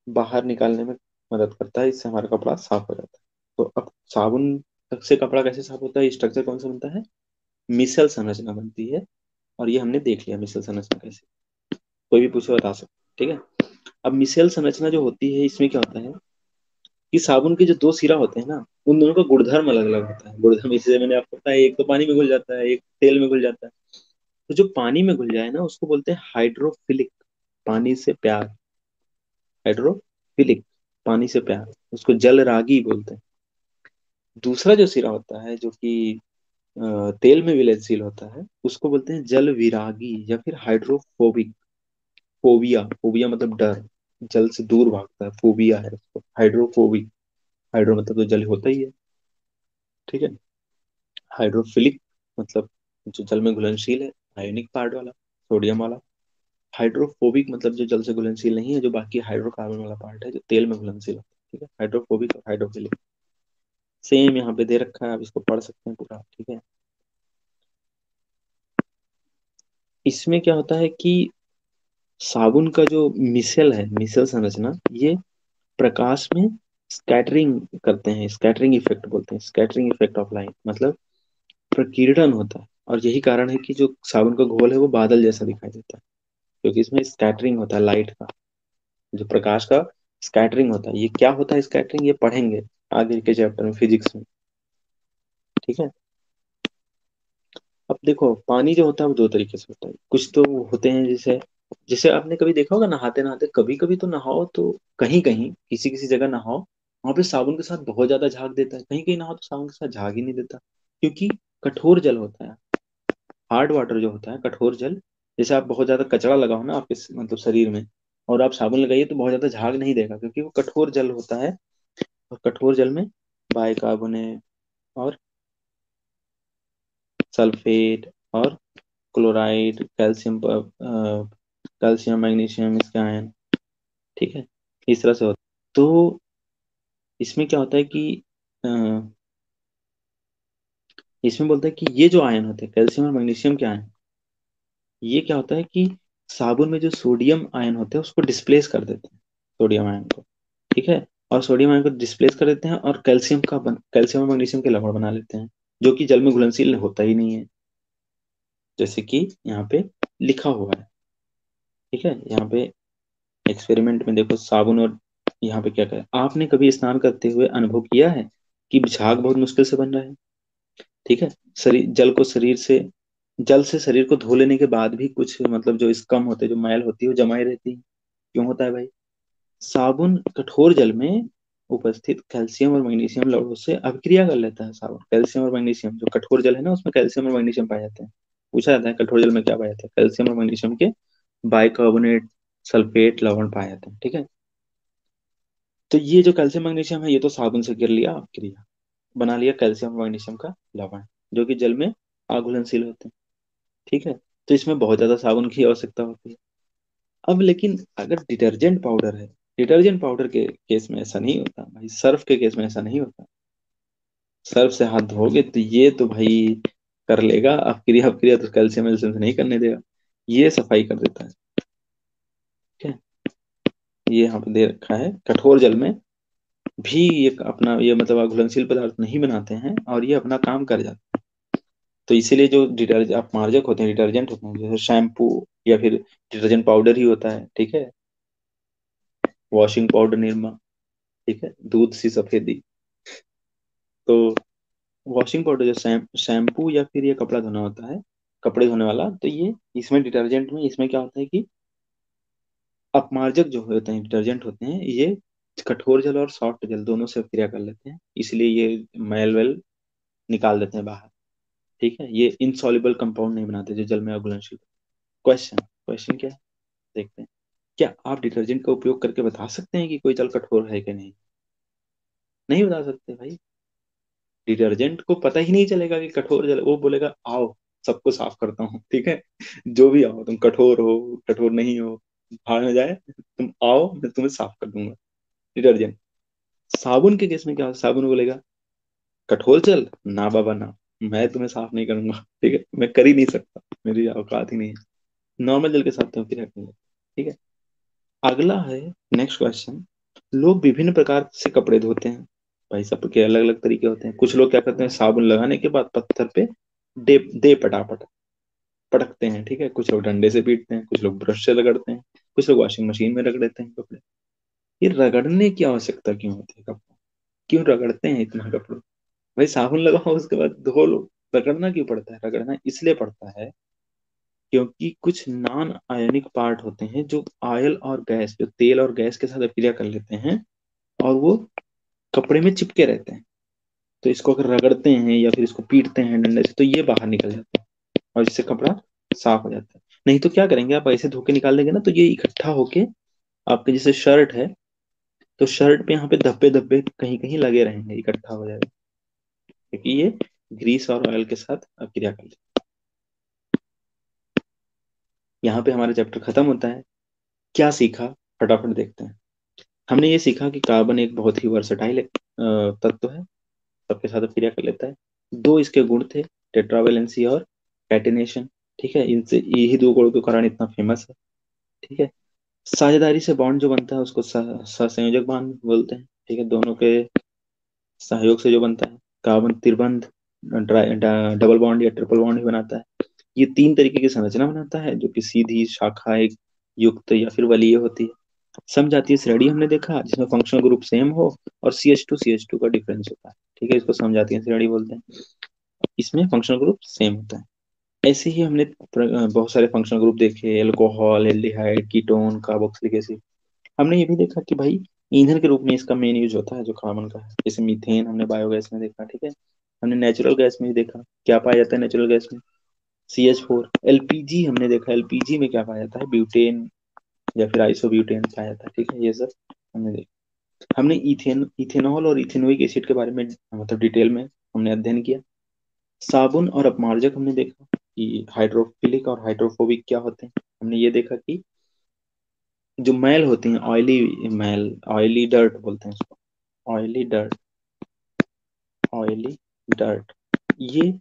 बाहर निकालने में मदद करता है, इससे हमारा कपड़ा साफ हो जाता है। तो अब साबुन से कपड़ा कैसे साफ होता है, स्ट्रक्चर कौन सा बनता है, मिसल संरचना बनती है। और ये हमने देख लिया मिसल संरचना कैसे, कोई भी पूछे बता सकते, ठीक है। अब मिसेल संरचना जो होती है इसमें क्या होता है कि साबुन के जो दो सिरा होते हैं ना, उन दोनों का गुणधर्म अलग अलग होता है। गुणधर्म इसलिए मैंने आपको बताया, एक तो पानी में घुल जाता है, एक तेल में घुल जाता है। तो जो पानी में घुल जाए ना उसको बोलते हैं हाइड्रोफिलिक, पानी से प्यार, हाइड्रोफिलिक, पानी से प्यार, उसको जल रागी बोलते हैं। दूसरा जो सिरा होता है जो कि तेल में विलयनशील होता है, उसको बोलते हैं जल विरागी या फिर हाइड्रोफोबिक। फोबिया, फोबिया मतलब डर, जल से दूर भागता है, फोबिया है उसको, हाइड्रोफोबिक। हाइड्रो मतलब तो जल होता ही है, ठीक है। हाइड्रोफिलिक मतलब जो जल में घुलनशील है, आयोनिक पार्ट वाला, सोडियम वाला। हाइड्रोफोबिक मतलब जो जल से घुलनशील नहीं है, जो बाकी हाइड्रोकार्बन वाला पार्ट है, जो तेल में घुलनशील होता है, ठीक है। हाइड्रोफोबिक और हाइड्रोफिलिक सेम यहाँ पे दे रखा है, आप इसको पढ़ सकते हैं पूरा, ठीक है। इसमें क्या होता है कि साबुन का जो मिसेल है, मिसेल संरचना, ये प्रकाश में स्कैटरिंग करते हैं, स्कैटरिंग इफेक्ट बोलते हैं, स्कैटरिंग इफेक्ट ऑफ लाइट, मतलब प्रकीर्णन होता है। और यही कारण है कि जो साबुन का घोल है वो बादल जैसा दिखाई देता है, क्योंकि इसमें स्कैटरिंग होता है लाइट का, जो प्रकाश का स्कैटरिंग होता है। ये क्या होता है स्कैटरिंग, ये पढ़ेंगे आगे के चैप्टर में, फिजिक्स में, ठीक है। अब देखो पानी जो होता है वो दो तरीके से होता है। कुछ तो होते हैं जैसे, जैसे आपने कभी देखा होगा नहाते नहाते, कभी कभी तो नहाओ तो कहीं कहीं किसी किसी जगह नहाओ, वहां पे साबुन के साथ बहुत ज्यादा झाग देता है, कहीं कहीं नहाओ तो साबुन के साथ झाग ही नहीं देता, क्योंकि कठोर जल होता है। हार्ड वाटर जो होता है, कठोर जल, जैसे आप बहुत ज्यादा कचरा लगाओ ना आपके मतलब शरीर में, और आप साबुन लगाइए तो बहुत ज्यादा झाग नहीं देगा, क्योंकि वो कठोर जल होता है। और कठोर जल में बाइकार्बोनेट और सल्फेट और क्लोराइड, कैल्शियम, कैल्शियम मैग्नीशियम, इसके आयन, ठीक है, इस तरह से होता है। तो इसमें क्या होता है कि अ, इसमें बोलता है कि ये जो आयन होते हैं कैल्शियम और मैग्नीशियम के आयन, ये क्या होता है कि साबुन में जो सोडियम आयन होते हैं उसको डिस्प्लेस कर देते हैं, सोडियम आयन को, ठीक है। और सोडियम आयन को डिस्प्लेस कर देते हैं और कैल्शियम और मैग्नीशियम के लवण बना लेते हैं, जो कि जल में घुलनशील होता ही नहीं है, जैसे कि यहाँ पे लिखा हुआ है, ठीक है। यहाँ पे एक्सपेरिमेंट में देखो साबुन और यहाँ पे क्या करें, आपने कभी स्नान करते हुए अनुभव किया है कि झाग बहुत मुश्किल से बन रहा है, ठीक है। शरीर जल को शरीर से जल से शरीर को धो लेने के बाद भी कुछ मतलब जो स्कम होते हैं, जो मैल होती है वो जमाई रहती है। क्यों होता है भाई, साबुन कठोर जल में उपस्थित कैल्शियम और मैग्नीशियम लवणों से अभिक्रिया कर लेता है। साबुन कैल्शियम और मैग्नीशियम, जो कठोर जल है ना उसमें कैल्शियम और मैग्नीशियम पाए जाते हैं। पूछा जाता है कठोर जल में क्या पाया जाता है, कैल्शियम और मैग्नीशियम के बाइकार्बोनेट, सल्फेट लवण पाए जाते हैं, ठीक है। तो ये जो कैल्शियम मैग्नीशियम है ये तो साबुन से गिर लिया अभिक्रिया, बना लिया कैल्शियम और मैग्नीशियम का लवण, जो कि जल में अघुलनशील होते हैं, ठीक है। तो इसमें बहुत ज्यादा साबुन की आवश्यकता होती है। अब लेकिन अगर डिटर्जेंट पाउडर है, डिटर्जेंट पाउडर के केस में ऐसा नहीं होता भाई, सर्फ के केस में ऐसा नहीं होता। सर्फ से हाथ धोगे तो ये तो भाई कर लेगा, अपक्रिया अपक्रिया तो कैल्शियम वेल्शियम से नहीं करने देगा, ये सफाई कर देता है, ठीक है। ये यहाँ पे दे रखा है कठोर जल में भी ये अपना ये मतलब घुलनशील पदार्थ नहीं बनाते हैं, और ये अपना काम कर जाते हैं। तो इसीलिए जो डिटर्जेंट अपमार्जक होते हैं, डिटर्जेंट होते हैं, जैसे शैम्पू या फिर डिटर्जेंट पाउडर ही होता है, ठीक है, वॉशिंग पाउडर निरमा, ठीक है, दूध सी सफेदी। तो वॉशिंग पाउडर जो शैम्पू या फिर ये कपड़ा धोना होता है, कपड़े धोने वाला, तो ये इसमें डिटर्जेंट में इसमें क्या होता है कि अपमार्जक जो होते हैं, डिटर्जेंट होते हैं, ये कठोर जल और सॉफ्ट जल दोनों से क्रिया कर लेते हैं, इसलिए ये मैल वेल निकाल देते हैं बाहर, ठीक है। ये इनसॉल्युबल कंपाउंड नहीं बनाते जो जल में अघुलनशील। क्वेश्चन क्वेश्चन क्या है, देखते हैं। क्या आप डिटर्जेंट का उपयोग करके बता सकते हैं कि कोई जल कठोर है कि नहीं? नहीं बता सकते भाई, डिटर्जेंट को पता ही नहीं चलेगा कि कठोर जल, वो बोलेगा आओ सबको साफ करता हूँ, ठीक है। जो भी आओ, तुम कठोर हो कठोर नहीं हो, भाड़ में जाए, तुम आओ मैं तुम्हें साफ कर दूंगा, डिटर्जेंट। साबुन के केस में क्या होता है, साबुन बोलेगा कठोर जल ना बाबा ना, मैं तुम्हें साफ नहीं करूंगा, ठीक है, मैं कर ही नहीं सकता, मेरी औकात ही नहीं है। नॉर्मल जल के साथ तो क्रिया करने लगते हैं। ठीक है, अगला है नेक्स्ट क्वेश्चन। लोग विभिन्न प्रकार से कपड़े धोते हैं। भाई सबके अलग अलग तरीके होते हैं। कुछ लोग क्या करते हैं, साबुन लगाने के बाद पत्थर पे दे दे पटापट पटकते हैं। ठीक है, कुछ लोग डंडे से पीटते हैं, कुछ लोग ब्रश से रगड़ते हैं, कुछ लोग वॉशिंग मशीन में रगड़ देते हैं कपड़े। ये रगड़ने की आवश्यकता क्यों होती है कपड़ों, क्यों रगड़ते हैं इतना कपड़ों? भाई साबुन लगाओ उसके बाद धो लो, रगड़ना क्यों पड़ता है? रगड़ना इसलिए पड़ता है क्योंकि कुछ नॉन आयनिक पार्ट होते हैं जो ऑयल और गैस, जो तेल और गैस के साथ अभिक्रिया कर लेते हैं और वो कपड़े में चिपके रहते हैं। तो इसको अगर रगड़ते हैं या फिर इसको पीटते हैं डंडे से तो ये बाहर निकल जाता है और इससे कपड़ा साफ हो जाता है। नहीं तो क्या करेंगे, आप ऐसे धो के निकाल देंगे ना तो ये इकट्ठा होके आपके जैसे शर्ट है तो शर्ट पे यहाँ पे धब्बे धब्बे कहीं कहीं लगे रहेंगे, इकट्ठा हो जाएगा क्योंकि ये ग्रीस और ऑयल के साथ क्रिया कर लेते हैं। यहाँ पे हमारा चैप्टर खत्म होता है। क्या सीखा, फटाफट देखते हैं। हमने ये सीखा कि कार्बन एक बहुत ही वर्सटाइल तत्व है, सबके साथ क्रिया कर लेता है। दो इसके गुण थे, टेट्रावेलेंसी और कैटिनेशन। ठीक है, इनसे यही दो गुणों के कारण इतना फेमस है। ठीक है, साझेदारी से बॉन्ड जो बनता है उसको सहसंयोजक बॉन्ड बोलते हैं। ठीक है, दोनों के सहयोग से जो बनता है। कार्बन त्रिबंध, डबल बॉन्ड या ट्रिपल बॉन्ड भी बनाता है। ये तीन तरीके की संरचना बनाता है जो कि सीधी, शाखाएं युक्त या फिर वलीय होती है। समजातीय श्रेणी हमने देखा जिसमें फंक्शनल ग्रुप सेम हो और CH2 का डिफरेंस होता है। ठीक है, इसको समजातीय श्रेणी बोलते हैं। इसमें फंक्शनल ग्रुप सेम होता है। ऐसे ही हमने बहुत सारे फंक्शनल ग्रुप देखे, alcohol, aldehyde, ketone, carboxylic acid. हमने ये भी देखा कि भाई ईंधन के रूप में इसका मेन यूज होता है जो कार्बन का है, जैसे मीथेन हमने बायोगैस में देखा। ठीक है, हमने नेचुरल गैस में भी देखा, क्या पाया जाता है नेचुरल गैस में, CH4। एलपीजी हमने देखा, एलपीजी में क्या पाया जाता है, ब्यूटेन या फिर आइसोब्यूटेन पाया जाता है। ठीक है, ये सब हमने देखा। हमने इथेनॉल और इथेनोइक एसिड के बारे में मतलब डिटेल में हमने अध्ययन किया। साबुन और अपमार्जक हमने देखा कि हाइड्रोफिलिक और हाइड्रोफोबिक क्या होते हैं। हमने ये देखा कि जो मैल होती हैं, ऑयली मैल, ऑयली डर्ट बोलते हैं उसको, ऑयली डर्ट, ऑयली डर्ट, ये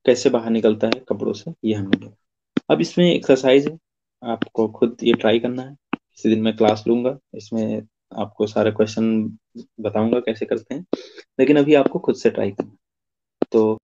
कैसे बाहर निकलता है कपड़ों से, ये हमने देखा। अब इसमें एक्सरसाइज है, आपको खुद ये ट्राई करना है। किसी दिन मैं क्लास लूंगा, इसमें आपको सारे क्वेश्चन बताऊंगा कैसे करते हैं, लेकिन अभी आपको खुद से ट्राई करना है। तो